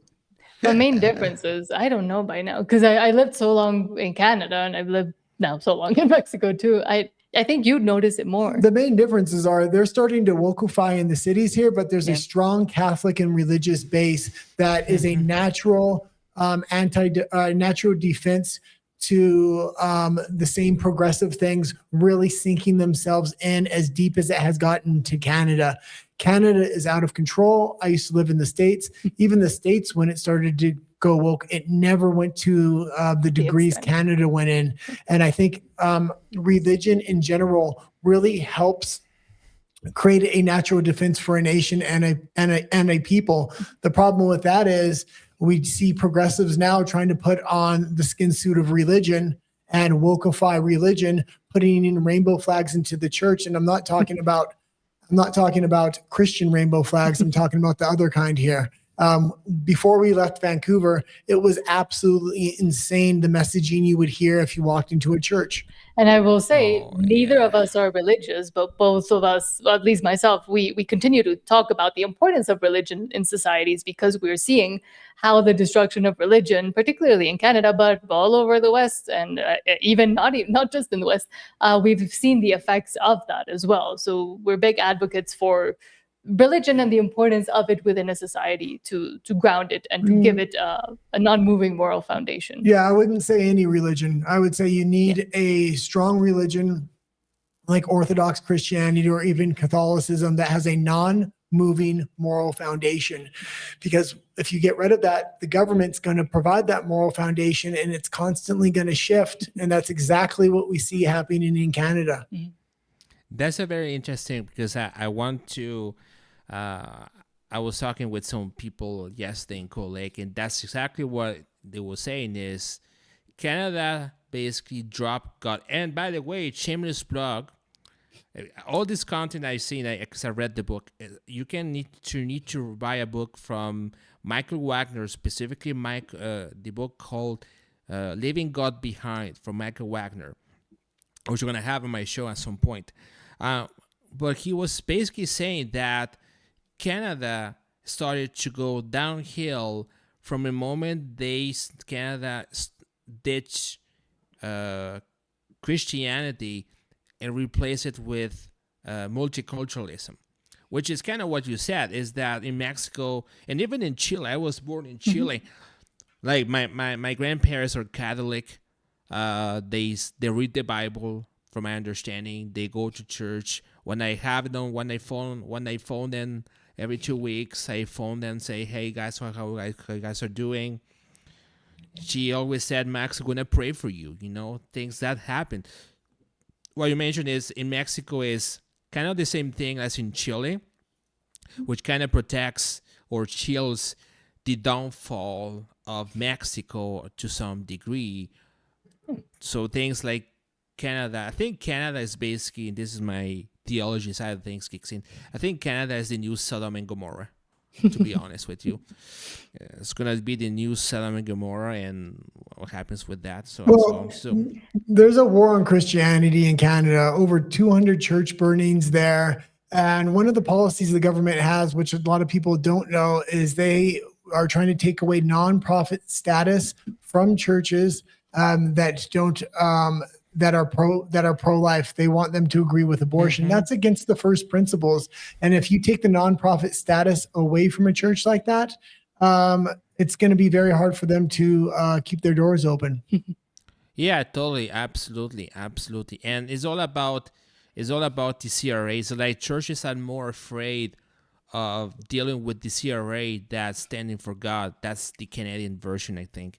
The main differences, I don't know by now, because I lived so long in Canada and I've lived now so long in Mexico too. I think you'd notice it more. The main differences are they're starting to wokify in the cities here, but there's a strong Catholic and religious base that is a natural natural defense to the same progressive things really sinking themselves in as deep as it has gotten to Canada. Canada is out of control. I used to live in the States. Even the States, when it started to go woke, it never went to the degrees Canada went in. And I think religion in general really helps create a natural defense for a nation and a people. The problem with that is we see progressives now trying to put on the skin suit of religion and wokify religion, putting in rainbow flags into the church. And I'm not talking about Christian rainbow flags. I'm talking about the other kind here. Before we left Vancouver, it was absolutely insane the messaging you would hear if you walked into a church. And I will say, neither of us are religious, but both of us, well, at least myself, we continue to talk about the importance of religion in societies, because we're seeing how the destruction of religion, particularly in Canada, but all over the West, and even not just in the West, we've seen the effects of that as well. So we're big advocates for religion and the importance of it within a society to ground it and to give it a non-moving moral foundation. Yeah, I wouldn't say any religion. I would say you need a strong religion like Orthodox Christianity or even Catholicism that has a non-moving moral foundation. Because if you get rid of that, the government's going to provide that moral foundation and it's constantly going to shift. And that's exactly what we see happening in Canada. Mm-hmm. That's a very interesting, because I want to... I was talking with some people yesterday in Cold Lake, and that's exactly what they were saying is Canada basically and by the way, shameless plug, all this content I've seen, because I read the book, you need to buy a book from Michael Wagner, specifically the book called Leaving God Behind from Michael Wagner, which we're going to have on my show at some point. But he was basically saying that Canada started to go downhill from the moment Canada ditched Christianity and replace it with multiculturalism, which is kind of what you said, is that in Mexico and even in Chile, I was born in Chile, like my grandparents are Catholic. They read the Bible, from my understanding. They go to church. When I have them, when I phone them every 2 weeks, I phone them, say, hey guys, how you guys are doing. She always said, Max, I'm gonna pray for you, things that happen. What you mentioned is in Mexico is kind of the same thing as in Chile, which kind of protects or chills the downfall of Mexico to some degree. So things like Canada, I think Canada is basically, and this is my theology side of things kicks in, I think Canada is the new Sodom and Gomorrah, to be honest with you. It's going to be the new Sodom and Gomorrah, and what happens with that. So there's a war on Christianity in Canada, over 200 church burnings there. And one of the policies the government has, which a lot of people don't know, is they are trying to take away nonprofit status from churches that don't that are pro-life. They want them to agree with abortion. That's against the first principles. And if you take the nonprofit status away from a church like that, it's going to be very hard for them to keep their doors open. Yeah, totally, absolutely. And it's all about the CRA. So like churches are more afraid of dealing with the CRA that's standing for God. That's the Canadian version, I think.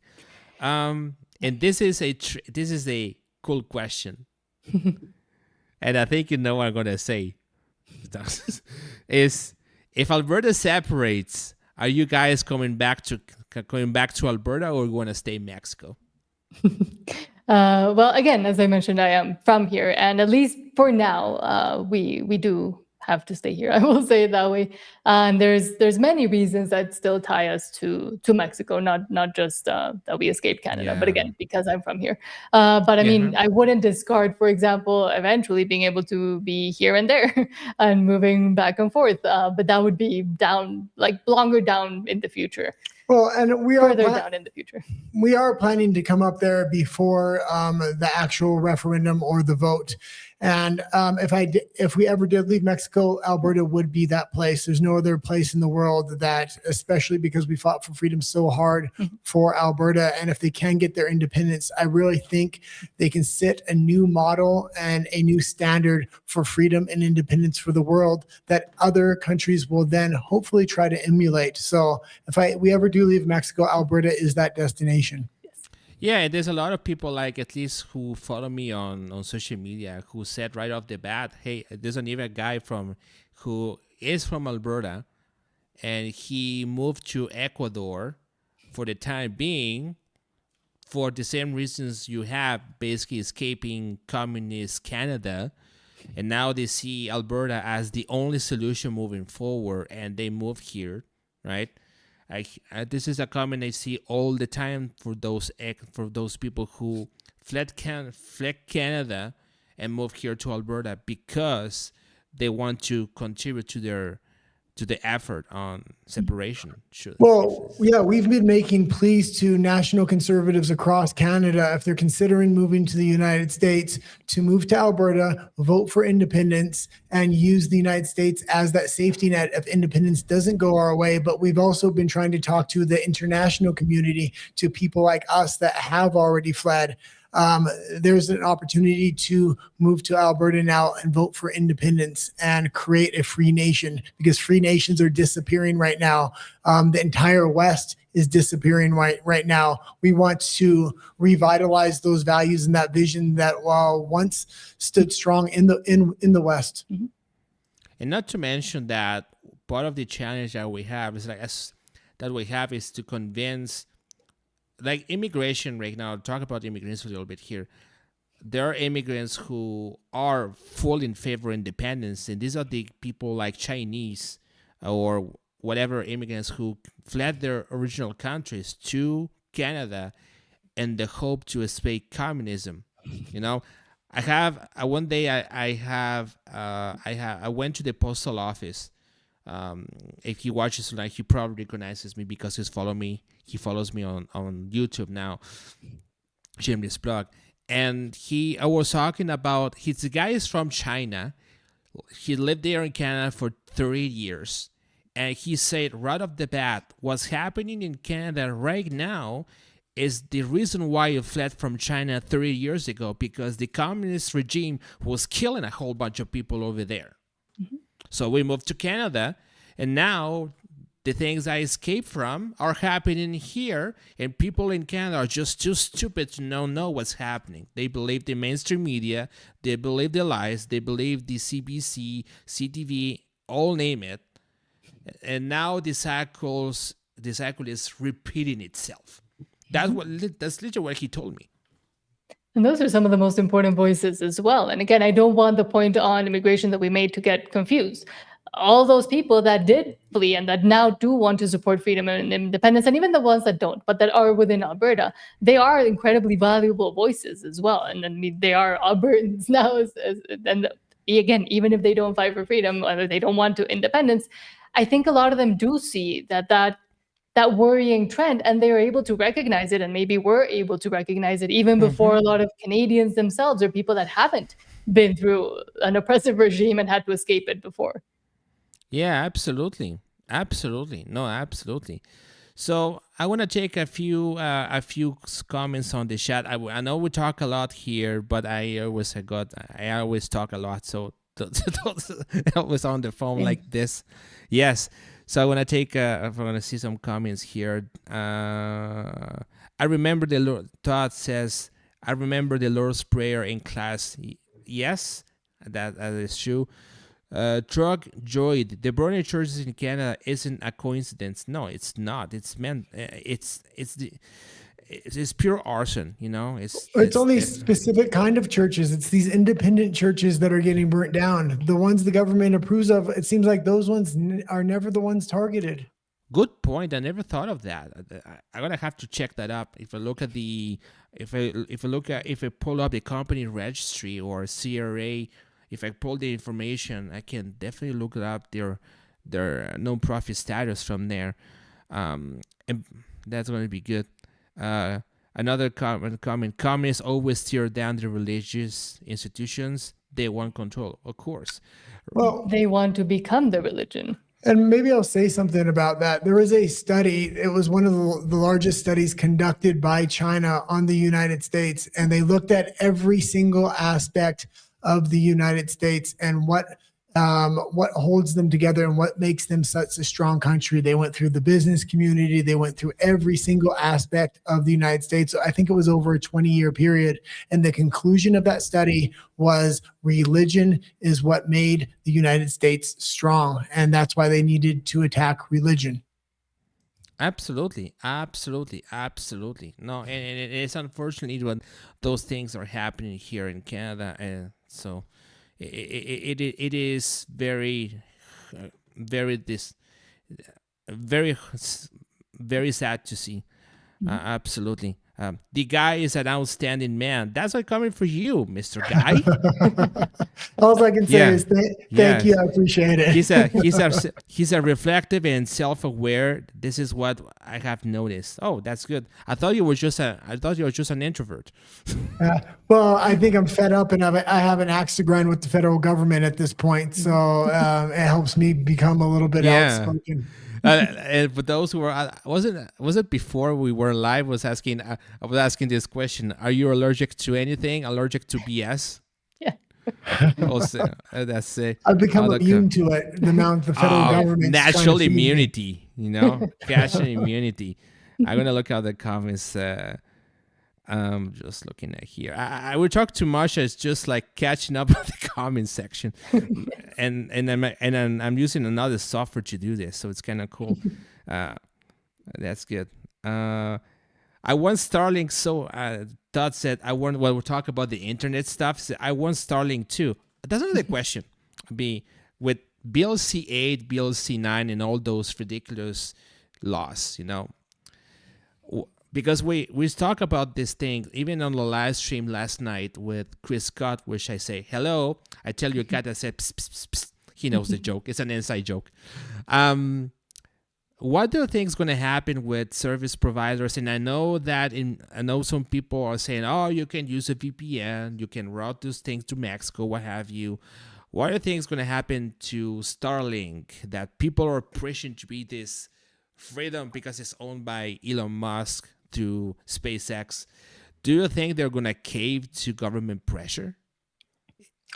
And this is a cool question, and I think you know what I'm gonna say. Is if Alberta separates, are you guys coming back to Alberta, or going to stay in Mexico? Well, again, as I mentioned, I am from here, and at least for now, we do have to stay here. I will say it that way. And there's many reasons that still tie us to Mexico, not just that we escaped Canada, but again, because I'm from here. But I mean, I wouldn't discard, for example, eventually being able to be here and there and moving back and forth. But that would be longer down in the future. Well, and we are further down in the future. We are planning to come up there before the actual referendum or the vote. And if we ever did leave Mexico, Alberta would be that place. There's no other place in the world that, especially because we fought for freedom so hard for Alberta. And if they can get their independence, I really think they can set a new model and a new standard for freedom and independence for the world that other countries will then hopefully try to emulate. So if we ever do leave Mexico, Alberta is that destination. Yeah, there's a lot of people, like at least who follow me on social media, who said right off the bat, hey, there's a guy who is from Alberta, and he moved to Ecuador for the time being for the same reasons you have, basically escaping communist Canada. And now they see Alberta as the only solution moving forward, and they moved here, right? This is a comment I see all the time for those people who fled Canada and moved here to Alberta because they want to contribute to the effort on separation. Well, yeah, we've been making pleas to national conservatives across Canada, if they're considering moving to the United States, to move to Alberta, vote for independence, and use the United States as that safety net if independence doesn't go our way. But we've also been trying to talk to the international community, to people like us that have already fled. There's an opportunity to move to Alberta now and vote for independence and create a free nation, because free nations are disappearing right now. The entire West is disappearing right now. We want to revitalize those values and that vision that once stood strong in the West. Mm-hmm. And not to mention that part of the challenge that we have is to convince, like immigration right now. I'll talk about immigrants a little bit here. There are immigrants who are full in favor of independence, and these are the people like Chinese or whatever immigrants who fled their original countries to Canada in the hope to escape communism. I went to the postal office If he watches tonight, he probably recognizes me because he follows me on YouTube now. Shameless plug. And I was talking about, the guy is from China. He lived there in Canada for 30 years. And he said right off the bat, what's happening in Canada right now is the reason why you fled from China 30 years ago, because the communist regime was killing a whole bunch of people over there. Mm-hmm. So we moved to Canada, and now the things I escaped from are happening here, and people in Canada are just too stupid to know what's happening. They believe the mainstream media, they believe the lies, they believe the CBC, CTV, all name it, and now the cycle is repeating itself. That's literally what he told me. And those are some of the most important voices as well. And again, I don't want the point on immigration that we made to get confused. All those people that did flee and that now do want to support freedom and independence, and even the ones that don't, but that are within Alberta, they are incredibly valuable voices as well. And I mean, they are Albertans now. And again, even if they don't fight for freedom, or they don't want to independence, I think a lot of them do see that worrying trend, and they are able to recognize it, and maybe were able to recognize it even before a lot of Canadians themselves, or people that haven't been through an oppressive regime and had to escape it before. Yeah, absolutely. No, absolutely. So I want to take a few comments on the chat. I know we talk a lot here, but I always talk a lot, so don't always on the phone like this. Yes. So I want to see some comments here. I remember the Lord. Todd says, I remember the Lord's Prayer in class. Yes, that is true. Trug Joyd, the burning churches in Canada isn't a coincidence. No, it's not. It's meant. It's pure arson. It's only specific kind of churches. It's these independent churches that are getting burnt down. The ones the government approves of, it seems like those ones are never the ones targeted. Good point. I never thought of that. I'm gonna have to check that up. If I look at if I pull up the company registry or CRA, if I pull the information, I can definitely look it up their non-profit status from there, and that's going to be good. Another comment: communists always tear down the religious institutions. They want control, of course. Well, they want to become the religion. And maybe I'll say something about that. There was a study, it was one of the largest studies conducted by China on the United States, and they looked at every single aspect of the United States and what holds them together and what makes them such a strong country. They went through the business community. They went through every single aspect of the United States. So I think it was over a 20-year period. And the conclusion of that study was religion is what made the United States strong. And that's why they needed to attack religion. Absolutely. No, and it's unfortunate when those things are happening here in Canada, and so it is very sad to see. Absolutely. The guy is an outstanding man. That's why coming for you, Mr. Guy. All I can say is thank you. I appreciate it. He's a reflective and self-aware. This is what I have noticed. Oh, that's good. I thought you were just an introvert. Well, I think I'm fed up, and I have an axe to grind with the federal government at this point. So it helps me become a little bit outspoken. And for those who were, was it before we were live? I was asking this question: are you allergic to anything? Allergic to BS? Yeah. Also, that's it. I've become immune to it. The amount the federal government natural immunity, natural immunity. I'm gonna look at the comments. Just looking at here. I would talk to Marsha. It's just like catching up on the comment section, and I'm using another software to do this, so it's kind of cool. That's good. I want Starlink. So Todd said we'll talk about the internet stuff. So I want Starlink too. That's another question. Be with Bill C8, Bill C9, and all those ridiculous laws. Because we talk about this thing, even on the live stream last night with Chris Scott, which I say, hello. I tell your cat, I said, psst, psst, psst. He knows the joke. It's an inside joke. What do you think is going to happen with service providers? And I know some people are saying, oh, you can use a VPN, you can route those things to Mexico, what have you. What do you think is going to happen to Starlink, that people are pushing to be this freedom because it's owned by Elon Musk through SpaceX? Do you think they're going to cave to government pressure?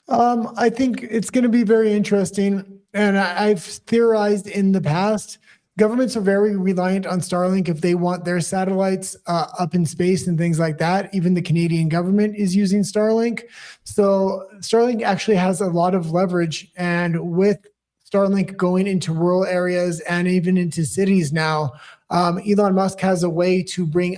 I think it's going to be very interesting. And I've theorized in the past, governments are very reliant on Starlink if they want their satellites up in space and things like that. Even the Canadian government is using Starlink. So Starlink actually has a lot of leverage. And with Starlink going into rural areas and even into cities now, Elon Musk has a way to bring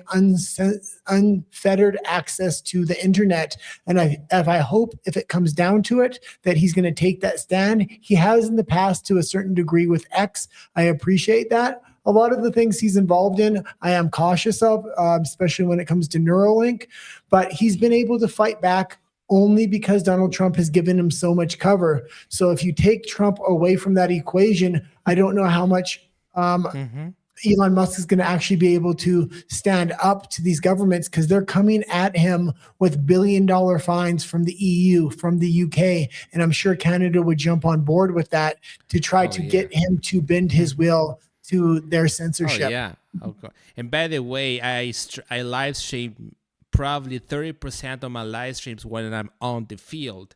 unfettered access to the internet. And I hope if it comes down to it, that he's going to take that stand. He has in the past to a certain degree with X. I appreciate that. A lot of the things he's involved in, I am cautious of, especially when it comes to Neuralink. But he's been able to fight back only because Donald Trump has given him so much cover. So if you take Trump away from that equation, I don't know how much Elon Musk is going to actually be able to stand up to these governments, because they're coming at him with billion-dollar fines from the EU, from the UK. And I'm sure Canada would jump on board with that to try to get him to bend his will to their censorship. Oh, yeah. Okay. And by the way, I live stream probably 30% of my live streams when I'm on the field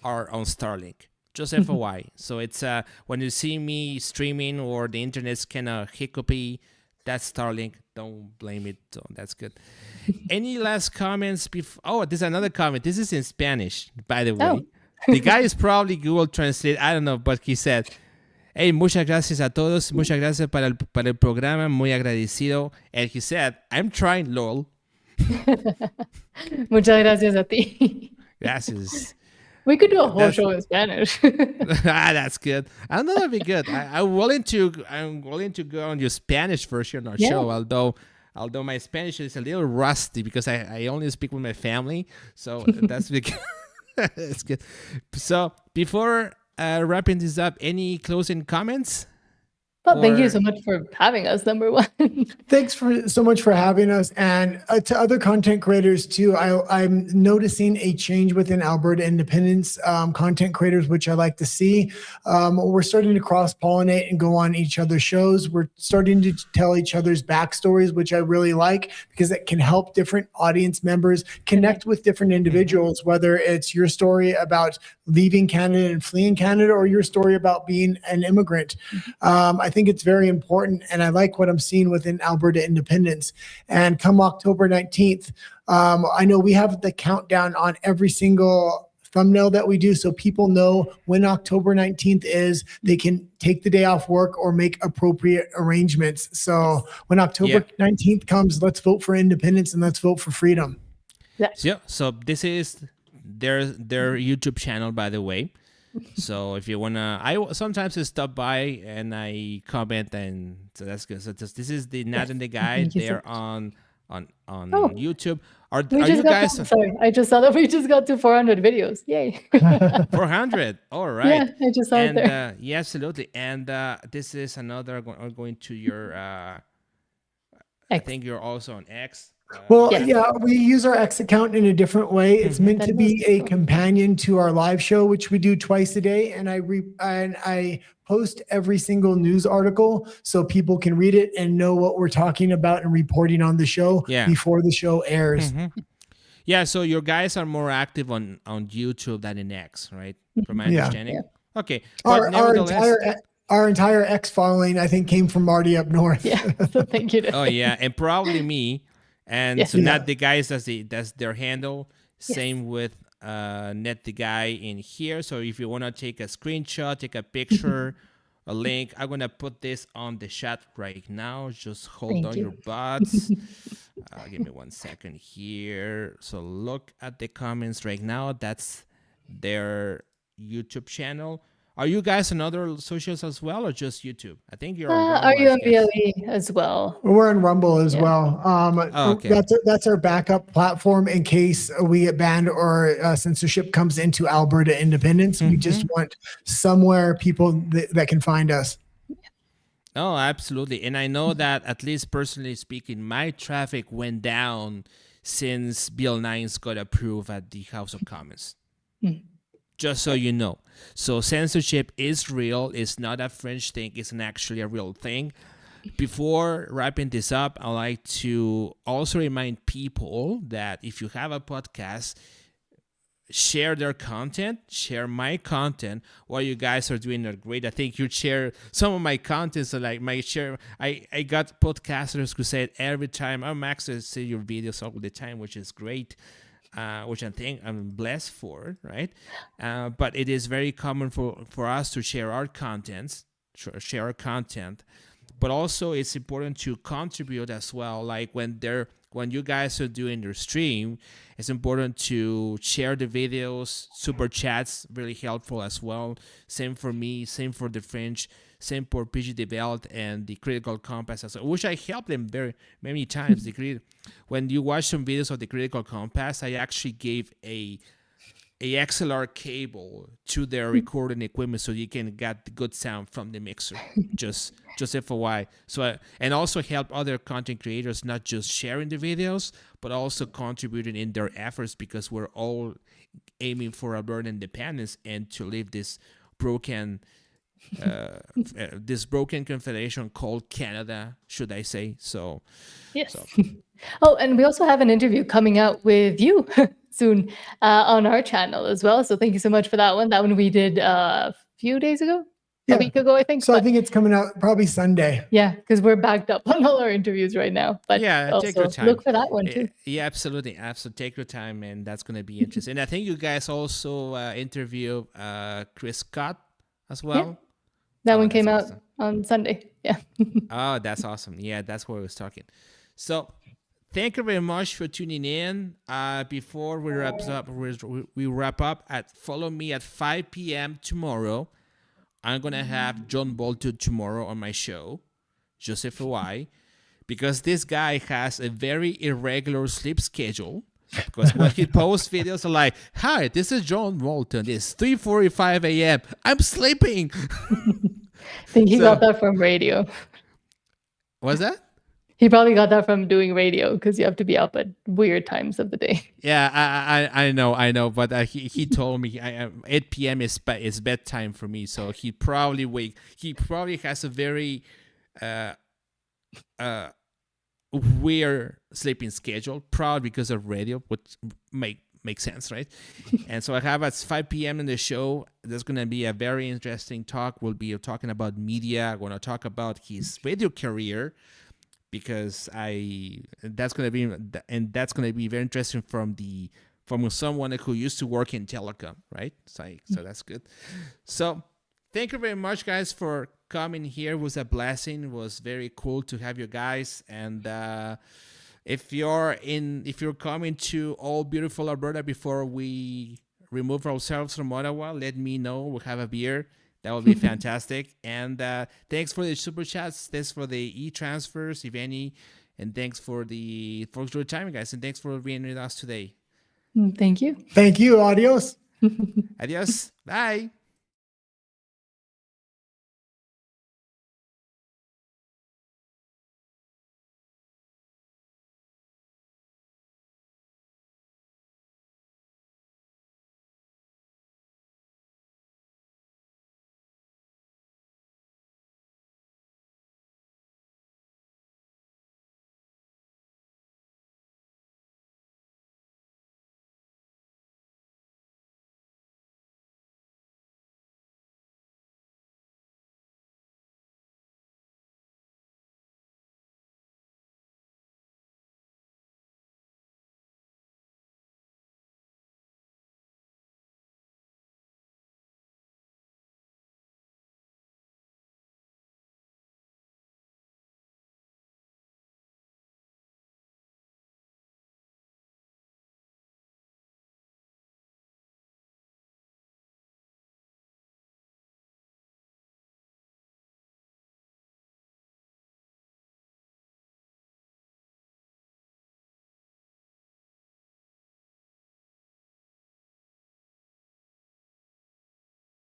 are on Starlink. Just FYI. So it's when you see me streaming or the internet's kind of hiccupy, that's Starlink. Don't blame it. So that's good. Any last comments before? Oh, there's another comment. This is in Spanish, by the way. Oh. The guy is probably Google Translate. I don't know, but he said, hey, muchas gracias a todos. Muchas gracias para el programa. Muy agradecido. And he said, I'm trying, lol. Muchas gracias a ti. Gracias. We could do a whole show in Spanish. That's good. I know that'd be good. I'm willing to go on your Spanish version of our show, although my Spanish is a little rusty because I only speak with my family. So that's because it's good. So before wrapping this up, any closing comments? Well, thank you so much for having us, number one. Thanks so much for having us. And to other content creators too, I'm noticing a change within Alberta Independence content creators, which I like to see. We're starting to cross-pollinate and go on each other's shows. We're starting to tell each other's backstories, which I really like, because it can help different audience members connect with different individuals, whether it's your story about leaving Canada and fleeing Canada or your story about being an immigrant. I think it's very important, and I like what I'm seeing within Alberta Independence. And come October 19th, I know we have the countdown on every single thumbnail that we do, so people know when October 19th is. They can take the day off work or make appropriate arrangements. So when October 19th comes, let's vote for independence and let's vote for freedom. Yeah. So this is their YouTube channel, by the way. So if you wanna, I sometimes stop by and I comment, and so that's good. So this is the Nat and the Guy. They're on YouTube. Are you guys? Sorry, I just saw that we just got to 400 videos. Yay! 400. All right. Yeah, I just saw it there. Yeah, absolutely. And this is another going to your. I think you're also on X. We use our X account in a different way. It's meant to be a companion to our live show, which we do twice a day. And I post every single news article so people can read it and know what we're talking about and reporting on the show before the show airs. Yeah, so your guys are more active on YouTube than in X, right? From my understanding. Yeah. Okay. Our entire X following, I think, came from Marty up north. Yeah, so thank you. Oh yeah, and probably me. And so Nat the Guy, that's their handle. Same with Nat the Guy in here. So if you want to take a screenshot, take a picture, a link, I'm going to put this on the chat right now. Just hold on your butts. Give me 1 second here. So look at the comments right now. That's their YouTube channel. Are you guys on other socials as well, or just YouTube? I think you're on Are Rumble, you I on guess. BLE as well? We're on Rumble as Yeah. well. Oh, okay. That's our backup platform in case we get banned or censorship comes into Alberta Independence. We just want somewhere people that can find us. Oh, absolutely. And I know that, at least personally speaking, my traffic went down since Bill 9's got approved at the House of Commons. Just so you know. So censorship is real. It's not a French thing. It's actually a real thing. Before wrapping this up, I'd like to also remind people that if you have a podcast, share their content, share my content. What you guys are doing are great. I think you share some of my content. So like my share, I got podcasters who said every time, oh, Max, I see your videos all the time, which is great. Which I think I'm blessed for, right? But it is very common for us to share our contents, but also it's important to contribute as well. Like when you guys are doing your stream, it's important to share the videos. Super chats, really helpful as well. Same for me, same for the French, same for PG Developed and the Critical Compass as well, which I helped them very many times. When you watch some videos of the Critical Compass, I actually gave a XLR cable to their recording equipment so you can get the good sound from the mixer. just FYI. So and also help other content creators not just sharing the videos, but also contributing in their efforts, because we're all aiming for Alberta independence and to leave this broken confederation called Canada, should I say? So yes. So. Oh, and we also have an interview coming out with you soon on our channel as well. So thank you so much for that one. That one we did a few days ago, a week ago, I think. So I think it's coming out probably Sunday. Yeah, because we're backed up on all our interviews right now. But yeah, take your time. Look for that one too. Yeah, absolutely. Take your time, and that's going to be interesting. And I think you guys also interview Chris Scott as well. Yeah. That one came out on Sunday. Yeah. Oh, that's awesome. Yeah, that's what I was talking. So thank you very much for tuning in. Before we wrap up, follow me at 5 p.m. tomorrow. I'm going to have John Bolton tomorrow on my show, just FYI, because this guy has a very irregular sleep schedule. Because when he posts videos, are like, "Hi, this is John Bolton. It's 3:45 a.m. I'm sleeping." I think he got that from radio. What's that? He probably got that from doing radio, because you have to be up at weird times of the day. Yeah, I know, but he told me 8 p.m. is bedtime for me, so he probably has a very weird sleeping schedule, probably because of radio, which makes sense, right? And so I have at 5 p.m. in the show. There's going to be a very interesting talk. We'll be talking about media. I'm going to talk about his radio career, because that's going to be very interesting from someone who used to work in telecom, right? So that's good. So thank you very much, guys, for coming here. It was a blessing. It was very cool to have you guys. And if you're coming to all beautiful Alberta before we remove ourselves from Ottawa, let me know. We'll have a beer. That would be fantastic. And thanks for the super chats. Thanks for the e-transfers, if any. And thanks for your time, guys. And thanks for being with us today. Thank you. Thank you. Adios. Adios. Bye.